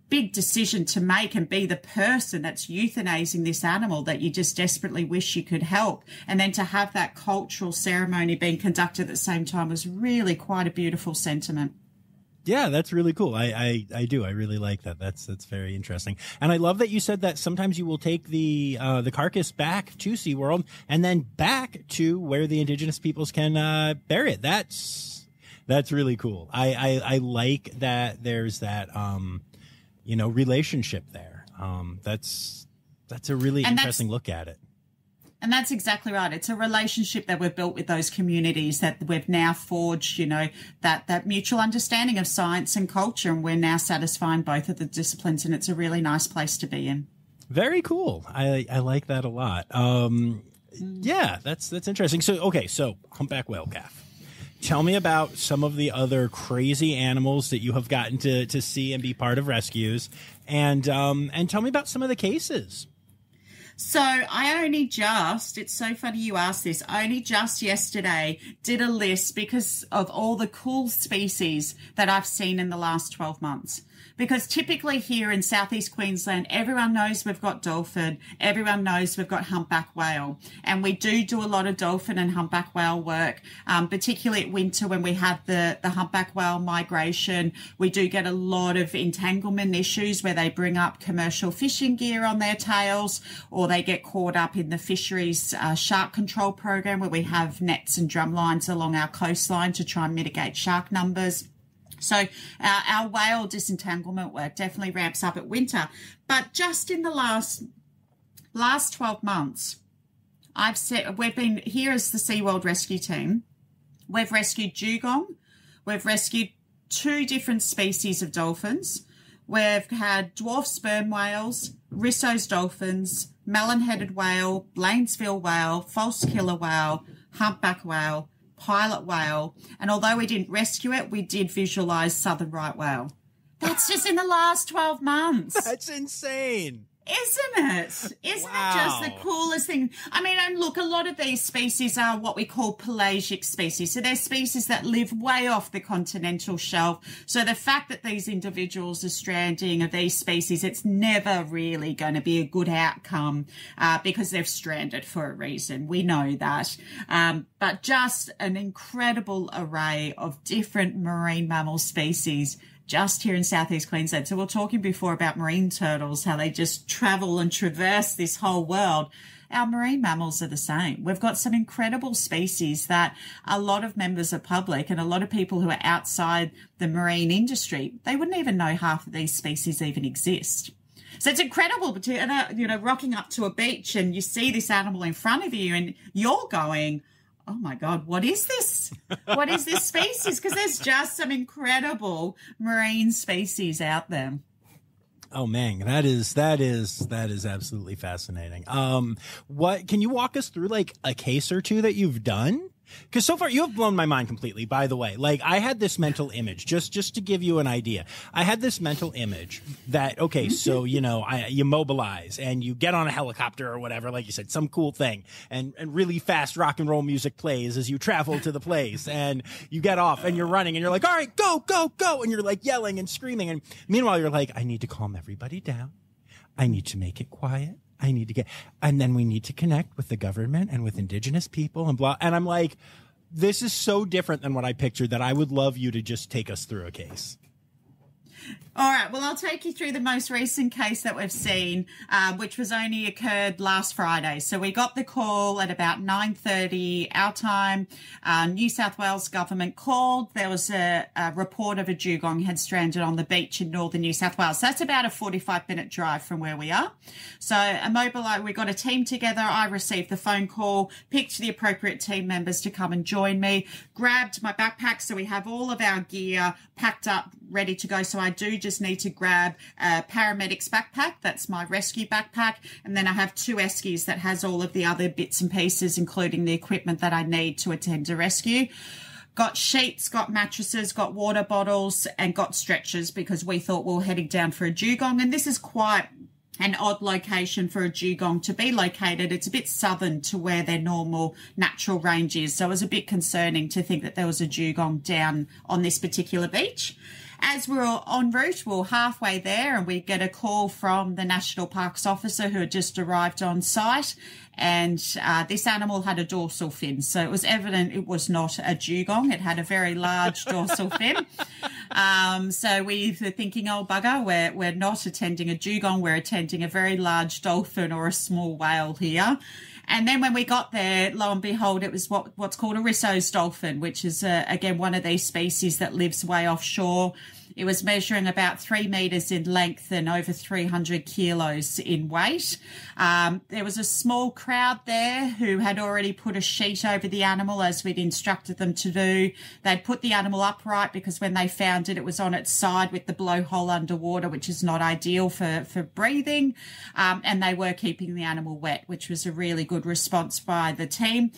big decision to make, and be the person that's euthanizing this animal that you just desperately wish you could help. And then to have that cultural ceremony being conducted at the same time was really quite a beautiful sentiment. Yeah, that's really cool. I do. I really like that. That's very interesting. And I love that you said that sometimes you will take the carcass back to SeaWorld and then back to where the Indigenous peoples can bury it. That's really cool. I like that there's that relationship there. That's a really interesting look at it. And that's exactly right. It's a relationship that we've built with those communities, that we've now forged, that mutual understanding of science and culture, and we're now satisfying both of the disciplines, and it's a really nice place to be in. Very cool. I like that a lot. Yeah, that's interesting. So humpback whale calf. Tell me about some of the other crazy animals that you have gotten to see and be part of rescues, and tell me about some of the cases. So it's so funny you asked this. I only just yesterday did a list because of all the cool species that I've seen in the last 12 months. Because typically here in southeast Queensland, everyone knows we've got dolphin, everyone knows we've got humpback whale. And we do a lot of dolphin and humpback whale work, particularly at winter when we have the humpback whale migration. We do get a lot of entanglement issues where they bring up commercial fishing gear on their tails, or they get caught up in the fisheries shark control program where we have nets and drum lines along our coastline to try and mitigate shark numbers. So our whale disentanglement work definitely ramps up at winter. But just in the last 12 months, we've been here as the SeaWorld rescue team. We've rescued dugong. We've rescued 2 different species of dolphins. We've had dwarf sperm whales, Risso's dolphins, melon-headed whale, Blainesville whale, false killer whale, humpback whale, pilot whale, and although we didn't rescue it, we did visualize southern right whale. That's just in the last 12 months. That's insane. Isn't it? Isn't it just the coolest thing? I mean, and look, a lot of these species are what we call pelagic species. So they're species that live way off the continental shelf. So the fact that these individuals are stranding of these species, it's never really going to be a good outcome because they've stranded for a reason. We know that. But just an incredible array of different marine mammal species just here in southeast Queensland. So we were talking before about marine turtles, how they just travel and traverse this whole world. Our marine mammals are the same. We've got some incredible species that a lot of members of public and a lot of people who are outside the marine industry, they wouldn't even know half of these species even exist. So it's incredible, rocking up to a beach and you see this animal in front of you and you're going, oh my God, what is this? What is this species? Because there's just some incredible marine species out there. Oh man, that is absolutely fascinating. What can you walk us through like a case or two that you've done? Because so far you have blown my mind completely, by the way. Like I had this mental image, just to give you an idea. I had this mental image that, okay, so, you mobilize and you get on a helicopter or whatever, like you said, some cool thing, and really fast rock and roll music plays as you travel to the place, and you get off and you're running and you're like, all right, go, go, go. And you're like yelling and screaming. And meanwhile, you're like, I need to calm everybody down. I need to make it quiet. And then we need to connect with the government and with Indigenous people and blah. And I'm like, this is so different than what I pictured that I would love you to just take us through a case. All right, well, I'll take you through the most recent case that we've seen, which was only occurred last Friday. So we got the call at about 9:30 our time. New South Wales government called. There was a report of a dugong had stranded on the beach in northern New South Wales. So that's about a 45-minute drive from where we are. So we got a team together. I received the phone call, picked the appropriate team members to come and join me, grabbed my backpack. So we have all of our gear packed up, ready to go. So I do just need to grab a paramedic's backpack. That's my rescue backpack. And then I have 2 eskies that has all of the other bits and pieces, including the equipment that I need to attend a rescue. Got sheets, got mattresses, got water bottles, and got stretchers because we thought we were heading down for a dugong. And this is quite an odd location for a dugong to be located. It's a bit southern to where their normal natural range is. So it was a bit concerning to think that there was a dugong down on this particular beach. As we were en route, we were halfway there and we get a call from the National Parks officer who had just arrived on site. And this animal had a dorsal fin. So it was evident it was not a dugong. It had a very large dorsal fin. So we were thinking, oh, bugger, we're not attending a dugong. We're attending a very large dolphin or a small whale here. And then when we got there, lo and behold, it was what's called a Risso's dolphin, which is, again, one of these species that lives way offshore. It was measuring about 3 meters in length and over 300 kilos in weight. There was a small crowd there who had already put a sheet over the animal as we'd instructed them to do. They'd put the animal upright because when they found it, it was on its side with the blowhole underwater, which is not ideal for breathing. And they were keeping the animal wet, which was a really good response by the team.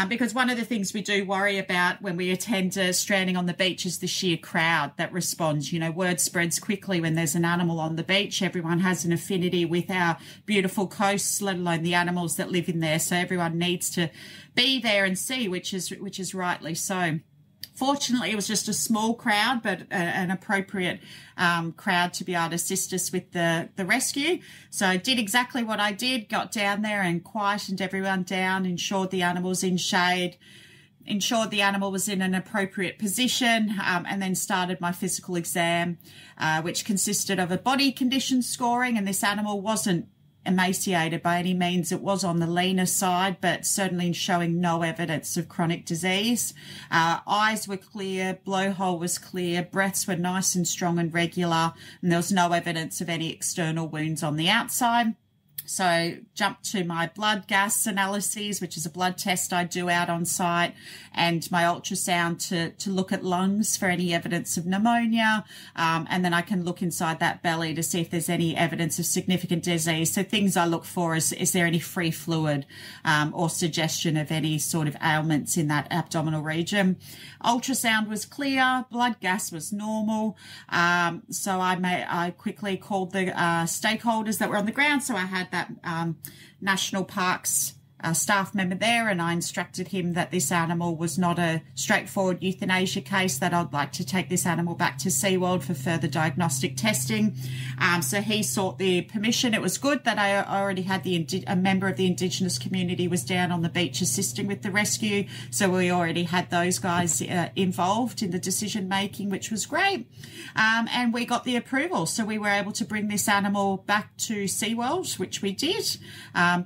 Because one of the things we do worry about when we attend a stranding on the beach is the sheer crowd that responds. You know, word spreads quickly when there's an animal on the beach. Everyone has an affinity with our beautiful coasts, let alone the animals that live in there. So everyone needs to be there and see, which is rightly so. Fortunately, it was just a small crowd, but an appropriate crowd to be able to assist us with the rescue. So I did exactly what I did, got down there and quietened everyone down, ensured the animal's in shade, ensured the animal was in an appropriate position, and then started my physical exam, which consisted of a body condition scoring. And this animal wasn't emaciated by any means. It was on the leaner side, but certainly showing no evidence of chronic disease. Eyes were clear, blowhole was clear, breaths were nice and strong and regular, and there was no evidence of any external wounds on the outside. So jumped to my blood gas analyses, which is a blood test I do out on site, and my ultrasound to look at lungs for any evidence of pneumonia. And then I can look inside that belly to see if there's any evidence of significant disease. So things I look for is there any free fluid or suggestion of any sort of ailments in that abdominal region. Ultrasound was clear, blood gas was normal. So I quickly called the stakeholders that were on the ground. So I had that National Parks staff member there, and I instructed him that this animal was not a straightforward euthanasia case, that I'd like to take this animal back to SeaWorld for further diagnostic testing. So he sought the permission. It was good that I already had a member of the Indigenous community was down on the beach assisting with the rescue. So we already had those guys involved in the decision making, which was great. And we got the approval. So we were able to bring this animal back to SeaWorld, which we did.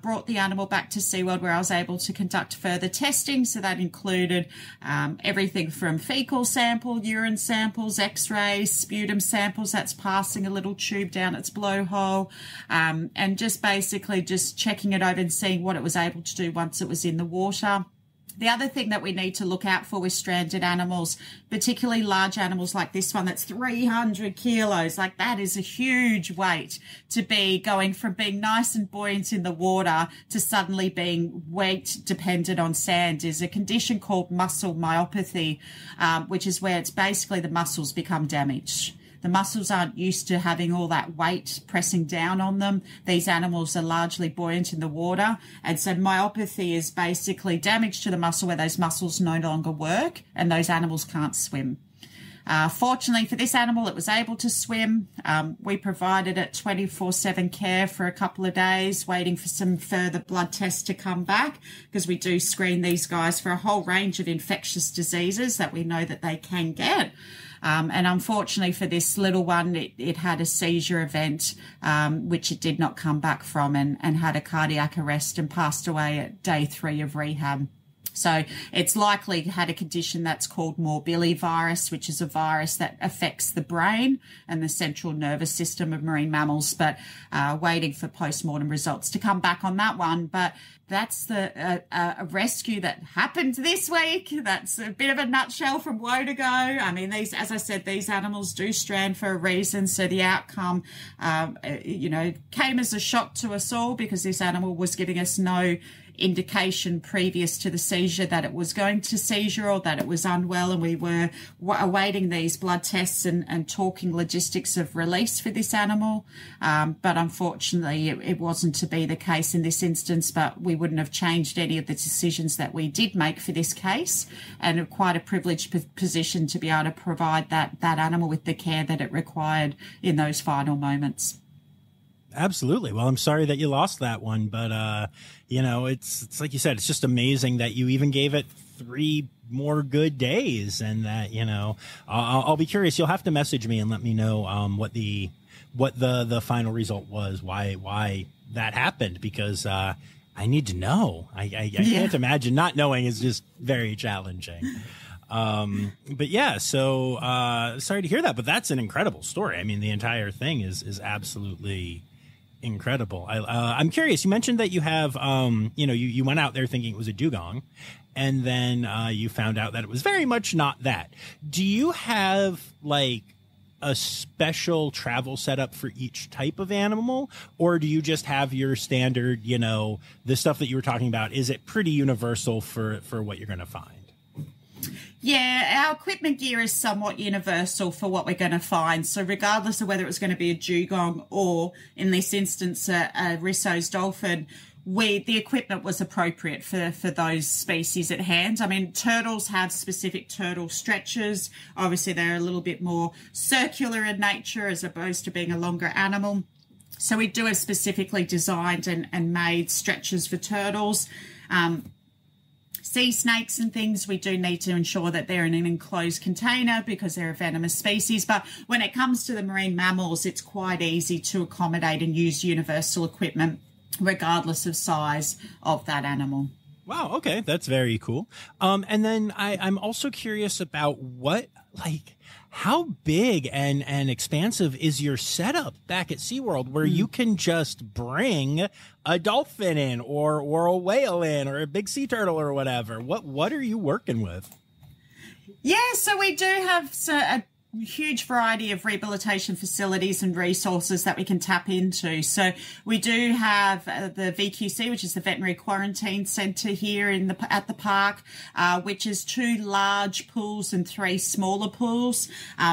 Brought the animal back to SeaWorld, where I was able to conduct further testing. So that included everything from fecal sample, urine samples, x-rays, sputum samples, that's passing a little tube down its blowhole, and just basically just checking it over and seeing what it was able to do once it was in the water. The other thing that we need to look out for with stranded animals, particularly large animals like this one that's 300 kilos, like that is a huge weight to be going from being nice and buoyant in the water to suddenly being weight dependent on sand, is a condition called muscle myopathy, which is where it's basically the muscles become damaged. The muscles aren't used to having all that weight pressing down on them. These animals are largely buoyant in the water. And so myopathy is basically damage to the muscle where those muscles no longer work and those animals can't swim. Fortunately for this animal, it was able to swim. We provided it 24/7 care for a couple of days, waiting for some further blood tests to come back, because we do screen these guys for a whole range of infectious diseases that we know that they can get. And unfortunately for this little one, it had a seizure event, which it did not come back from, and had a cardiac arrest and passed away at day 3 of rehab. So it's likely had a condition that's called morbillivirus, which is a virus that affects the brain and the central nervous system of marine mammals, but waiting for post-mortem results to come back on that one. But that's a rescue that happened this week. That's a bit of a nutshell from Wodago. I mean, as I said, these animals do strand for a reason. So the outcome, came as a shock to us all, because this animal was giving us no indication previous to the seizure that it was going to seizure or that it was unwell, and we were awaiting these blood tests and talking logistics of release for this animal. But unfortunately, it wasn't to be the case in this instance, but we wouldn't have changed any of the decisions that we did make for this case, and quite a privileged position to be able to provide that animal with the care that it required in those final moments. Absolutely. Well, I'm sorry that you lost that one, but it's like you said, it's just amazing that you even gave it 3 more good days, and that, I'll be curious. You'll have to message me and let me know what the final result was, why that happened, because I need to know. I can't imagine not knowing is just very challenging. But yeah, so sorry to hear that, but that's an incredible story. I mean, the entire thing is absolutely incredible. I'm curious. You mentioned that you have, you went out there thinking it was a dugong, and then you found out that it was very much not that. Do you have like a special travel setup for each type of animal, or do you just have your standard, the stuff that you were talking about? Is it pretty universal for what you're going to find? Yeah, our equipment gear is somewhat universal for what we're going to find. So regardless of whether it was going to be a dugong or, in this instance, a Risso's dolphin, the equipment was appropriate for those species at hand. I mean, turtles have specific turtle stretchers. Obviously, they're a little bit more circular in nature as opposed to being a longer animal. So we do have specifically designed and made stretchers for turtles. Sea snakes and things, we do need to ensure that they're in an enclosed container because they're a venomous species. But when it comes to the marine mammals, it's quite easy to accommodate and use universal equipment regardless of size of that animal. Wow. Okay. That's very cool. And then I'm also curious about how big and expansive is your setup back at SeaWorld, where you can just bring a dolphin in or a whale in or a big sea turtle or whatever? What are you working with? Yeah, so we do have a huge variety of rehabilitation facilities and resources that we can tap into. So we do have the VQC, which is the Veterinary Quarantine Centre here at the park, which is 2 large pools and 3 smaller pools.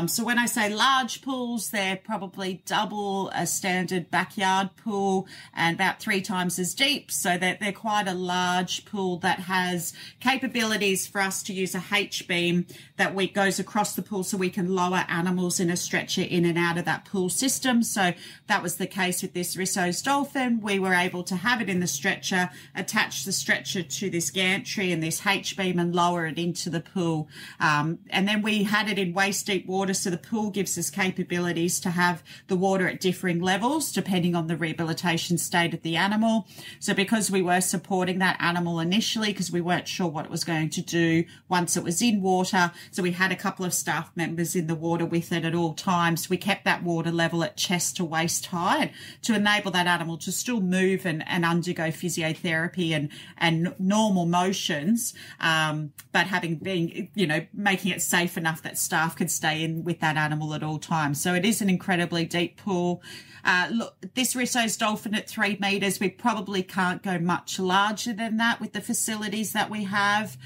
So when I say large pools, they're probably double a standard backyard pool and about 3 times as deep. So that they're quite a large pool that has capabilities for us to use a H-beam that goes across the pool so we can lower animals in a stretcher in and out of that pool system. So that was the case with this Risso's dolphin. We were able to have it in the stretcher, attach the stretcher to this gantry and this H-beam and lower it into the pool. And then we had it in waist deep water, so the pool gives us capabilities to have the water at differing levels depending on the rehabilitation state of the animal. So because we were supporting that animal initially, because we weren't sure what it was going to do once it was in water, so we had a couple of staff members in the water with it at all times. We kept that water level at chest to waist high to enable that animal to still move and undergo physiotherapy and normal motions, but making it safe enough that staff could stay in with that animal at all times. So it is an incredibly deep pool. Look, this Risso's dolphin at 3 meters, we probably can't go much larger than that with the facilities that we have.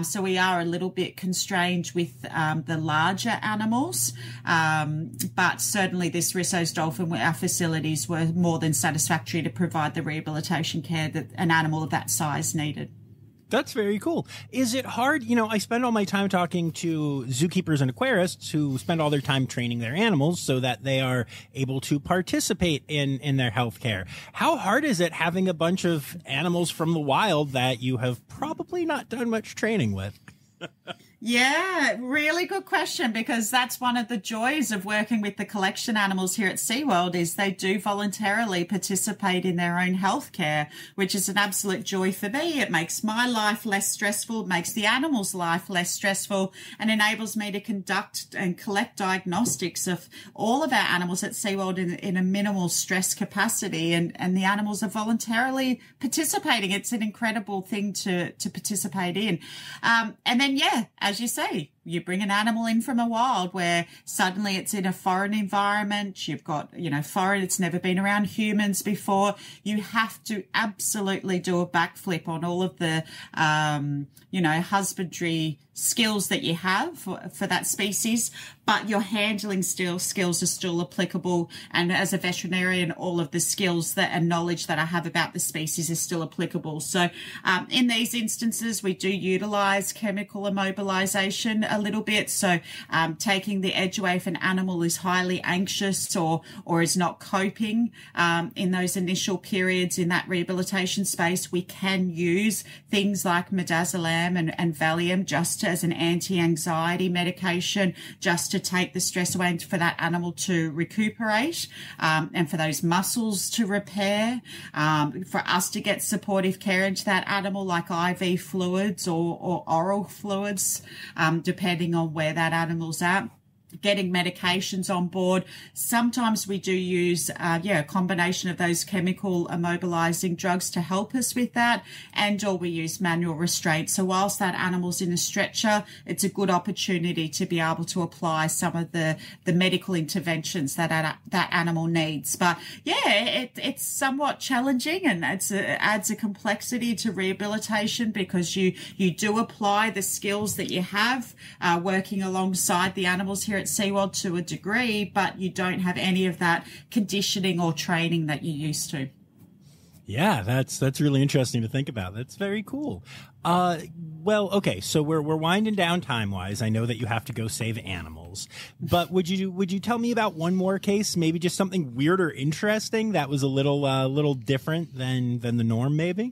So we are a little bit constrained with the larger animals. But certainly this Risso's dolphin, our facilities were more than satisfactory to provide the rehabilitation care that an animal of that size needed. That's very cool. Is it hard? I spend all my time talking to zookeepers and aquarists who spend all their time training their animals so that they are able to participate in their health care. How hard is it having a bunch of animals from the wild that you have probably not done much training with? Yeah, really good question, because that's one of the joys of working with the collection animals here at SeaWorld is they do voluntarily participate in their own healthcare, which is an absolute joy for me. It makes my life less stressful, makes the animals' life less stressful, and enables me to conduct and collect diagnostics of all of our animals at SeaWorld in a minimal stress capacity, and the animals are voluntarily participating. It's an incredible thing to participate in. And then, yeah, as you say, you bring an animal in from the wild where suddenly it's in a foreign environment. You've got, foreign, it's never been around humans before. You have to absolutely do a backflip on all of the, husbandry skills that you have for that species, but your handling skills are still applicable. And as a veterinarian, all of the skills and knowledge that I have about the species is still applicable. So in these instances, we do utilize chemical immobilization a little bit. So taking the edge away if an animal is highly anxious or is not coping in those initial periods in that rehabilitation space, we can use things like midazolam and Valium just as an anti-anxiety medication, just to take the stress away and for that animal to recuperate, and for those muscles to repair, for us to get supportive care into that animal like IV fluids or oral fluids, depending on where that animal's at. Getting medications on board. Sometimes we do use, a combination of those chemical immobilizing drugs to help us with that, or we use manual restraint. So whilst that animal's in a stretcher, it's a good opportunity to be able to apply some of the medical interventions that animal needs. But yeah, it's somewhat challenging, and it adds a complexity to rehabilitation because you do apply the skills that you have working alongside the animals here at SeaWorld to a degree, but you don't have any of that conditioning or training that you used to. Yeah, that's really interesting to think about. That's very cool. Well, okay, so we're winding down time-wise. I know that you have to go save animals, but would you tell me about one more case, maybe just something weird or interesting that was a little different than the norm, maybe?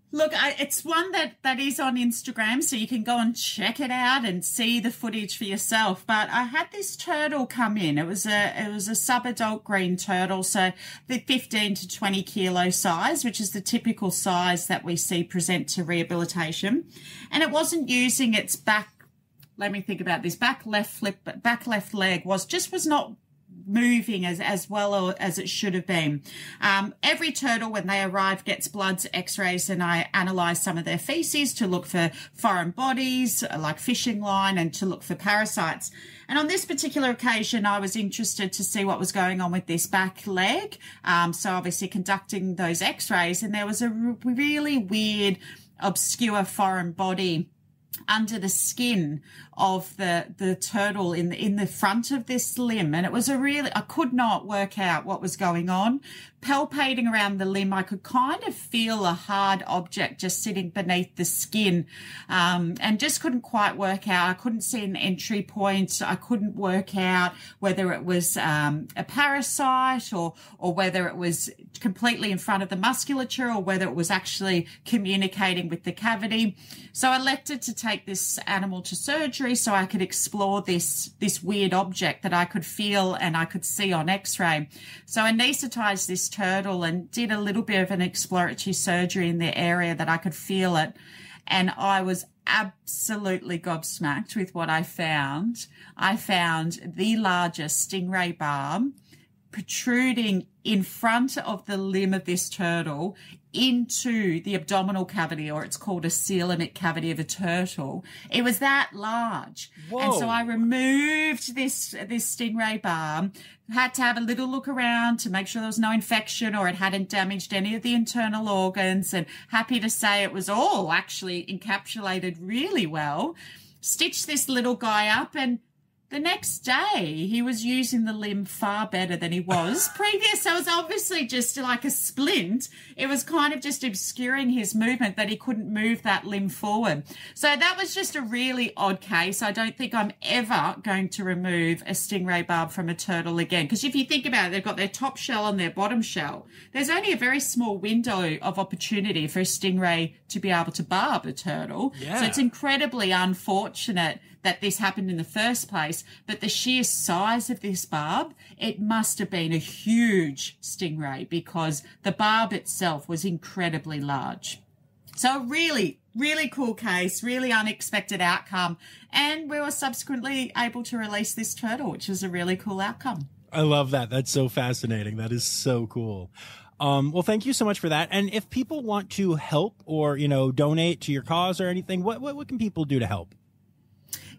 Look, it's one that is on Instagram, so you can go and check it out and see the footage for yourself. But I had this turtle come in. It was a subadult green turtle, so the 15 to 20 kilo size, which is the typical size that we see present to rehabilitation. And it wasn't using its back. Let me think about this. Back left leg was not moving as well as it should have been. Every turtle, when they arrive, gets bloods, x-rays, and I analyze some of their feces to look for foreign bodies like fishing line and to look for parasites. And on this particular occasion, I was interested to see what was going on with this back leg. So obviously conducting those x-rays, and there was a really weird, obscure foreign body under the skin of the turtle in the front of this limb. And it was I could not work out what was going on. Palpating around the limb, I could kind of feel a hard object just sitting beneath the skin, and just couldn't quite work out. I couldn't see an entry point. I couldn't work out whether it was a parasite or whether it was completely in front of the musculature or whether it was actually communicating with the cavity. So I elected to take this animal to surgery so I could explore this weird object that I could feel and I could see on x-ray. So I anesthetized this turtle and did a little bit of an exploratory surgery in the area that I could feel it. And I was absolutely gobsmacked with what I found. I found the largest stingray barb protruding in front of the limb of this turtle into the abdominal cavity, or it's called a coelomic cavity of a turtle. It was that large. Whoa. And so I removed this stingray barb, had to have a little look around to make sure there was no infection or it hadn't damaged any of the internal organs, and happy to say it was all actually encapsulated really well. Stitched this little guy up, and The next day, he was using the limb far better than he was previous. So it was obviously just like a splint. It was kind of just obscuring his movement that he couldn't move that limb forward. So that was just a really odd case. I don't think I'm ever going to remove a stingray barb from a turtle again. Because if you think about it, they've got their top shell and their bottom shell. There's only a very small window of opportunity for a stingray to be able to barb a turtle. Yeah. So it's incredibly unfortunate that this happened in the first place, but the sheer size of this barb, it must have been a huge stingray because the barb itself was incredibly large. So a really, really cool case, really unexpected outcome, and we were subsequently able to release this turtle, which is a really cool outcome. I love that. That's so fascinating. That is so cool. Well, thank you so much for that. And if people want to help or, donate to your cause or anything, what can people do to help?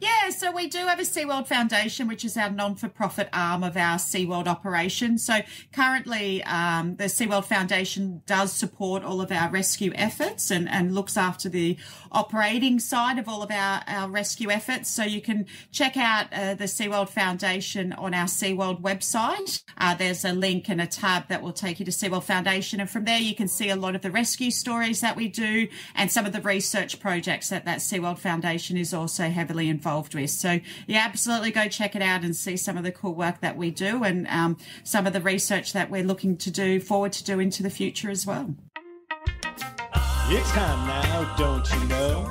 Yeah, so we do have a SeaWorld Foundation, which is our non-for-profit arm of our SeaWorld operation. So currently, the SeaWorld Foundation does support all of our rescue efforts and looks after the operating side of all of our rescue efforts. So you can check out the SeaWorld Foundation on our SeaWorld website. There's a link and a tab that will take you to SeaWorld Foundation. And from there, you can see a lot of the rescue stories that we do and some of the research projects that SeaWorld Foundation is also heavily involved with. So yeah, absolutely go check it out and see some of the cool work that we do and some of the research that we're looking to do into the future as well. It's time now, don't you know?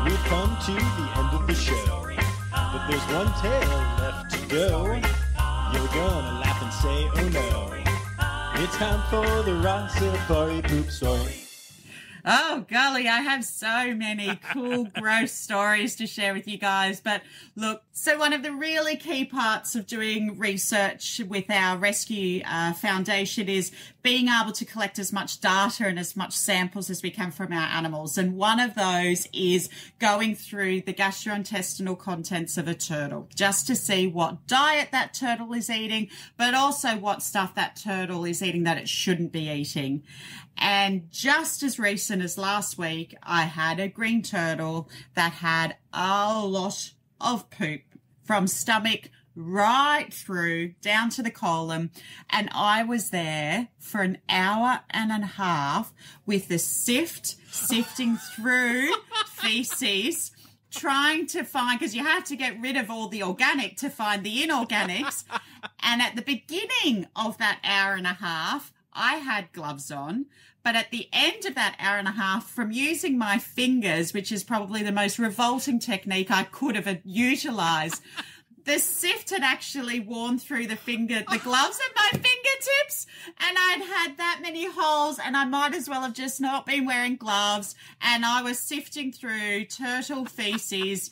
We've come to the end of the show, but there's one tale left to go. You're gonna laugh and say, oh no. It's time for the Rossifari poop story. Oh, golly, I have so many cool, gross stories to share with you guys. But look, so one of the really key parts of doing research with our rescue foundation is being able to collect as much data and as much samples as we can from our animals. And one of those is going through the gastrointestinal contents of a turtle just to see what diet that turtle is eating, but also what stuff that turtle is eating that it shouldn't be eating. And just as recent as last week, I had a green turtle that had a lot of poop from stomach right through down to the colon. And I was there for an hour and a half with the sifting through feces, trying to find, because you have to get rid of all the organic to find the inorganics. And at the beginning of that hour and a half, I had gloves on, but at the end of that hour and a half, from using my fingers, which is probably the most revolting technique I could have utilized, the sift had actually worn through the gloves of my fingertips, and I'd had that many holes, and I might as well have just not been wearing gloves, and I was sifting through turtle feces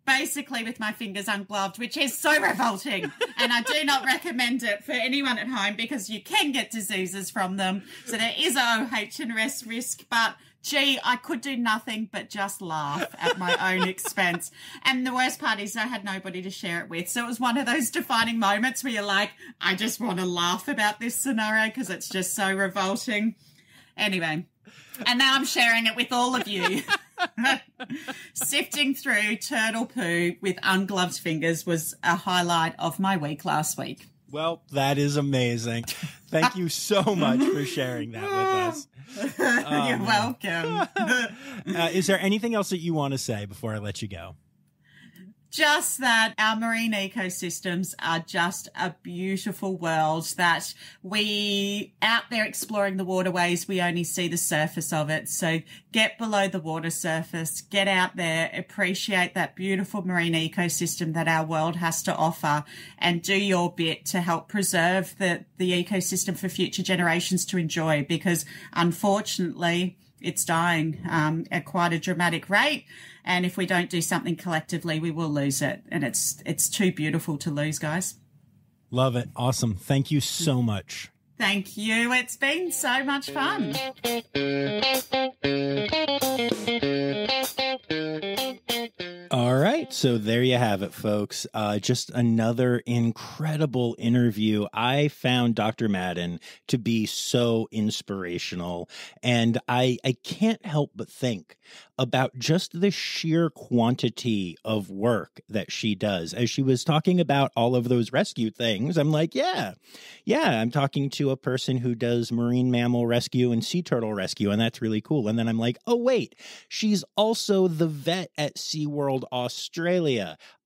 basically with my fingers ungloved, which is so revolting. And I do not recommend it for anyone at home because you can get diseases from them. So there is a OH&RS risk, but gee, I could do nothing but just laugh at my own expense. And the worst part is I had nobody to share it with. So it was one of those defining moments where you're like, I just want to laugh about this scenario because it's just so revolting. Anyway, and now I'm sharing it with all of you. Sifting through turtle poo with ungloved fingers was a highlight of my week last week. Well, that is amazing. Thank you so much for sharing that with us. You're welcome. Is there anything else that you want to say before I let you go? Just that our marine ecosystems are just a beautiful world that we, out there exploring the waterways, we only see the surface of it. So get below the water surface, get out there, appreciate that beautiful marine ecosystem that our world has to offer, and do your bit to help preserve the ecosystem for future generations to enjoy, because unfortunately it's dying at quite a dramatic rate. And if we don't do something collectively, we will lose it. And it's too beautiful to lose, guys. Love it. Awesome. Thank you so much. Thank you. It's been so much fun. All right. So there you have it, folks. Just another incredible interview. I found Dr. Madden to be so inspirational, and I can't help but think about just the sheer quantity of work that she does. As she was talking about all of those rescue things, I'm like, yeah, I'm talking to a person who does marine mammal rescue and sea turtle rescue, and that's really cool. And then I'm like, oh, wait, she's also the vet at SeaWorld Australia.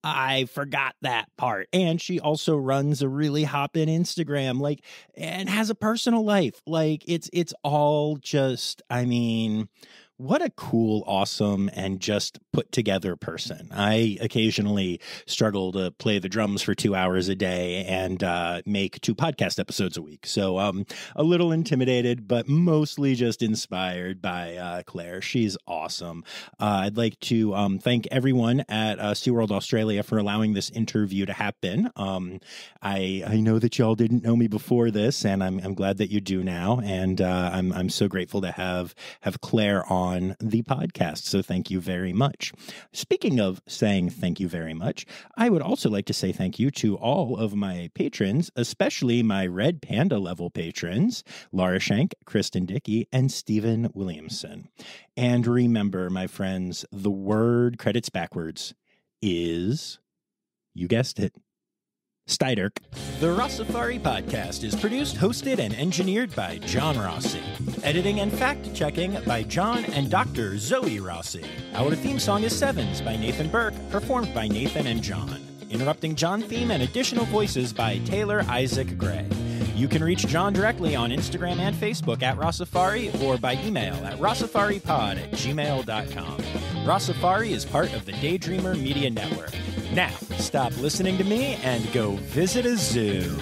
I forgot that part. And she also runs a really hoppin' Instagram, and has a personal life. It's all just, I mean, what a cool, awesome, and just put together person. I occasionally struggle to play the drums for 2 hours a day and make 2 podcast episodes a week. So a little intimidated, but mostly just inspired by Claire. She's awesome. I'd like to thank everyone at SeaWorld Australia for allowing this interview to happen. I know that y'all didn't know me before this, and I'm glad that you do now. And I'm so grateful to have Claire on the podcast. So thank you very much. Speaking of saying thank you very much, I would also like to say thank you to all of my patrons, especially my Red Panda level patrons, Laura Shank, Kristen Dickey, and Stephen Williamson. And remember, my friends, the word credits backwards is, you guessed it, Steiderk. The Rossifari podcast is produced, hosted, and engineered by John Rossi. Editing and fact-checking by John and Dr. Zoe Rossi. Our theme song is Sevens by Nathan Burke, performed by Nathan and John. Interrupting John theme and additional voices by Taylor Isaac Gray. You can reach John directly on Instagram and Facebook at Rossifari or by email at rossifaripod@gmail.com. Rossifari is part of the Daydreamer Media Network. Now, stop listening to me and go visit a zoo.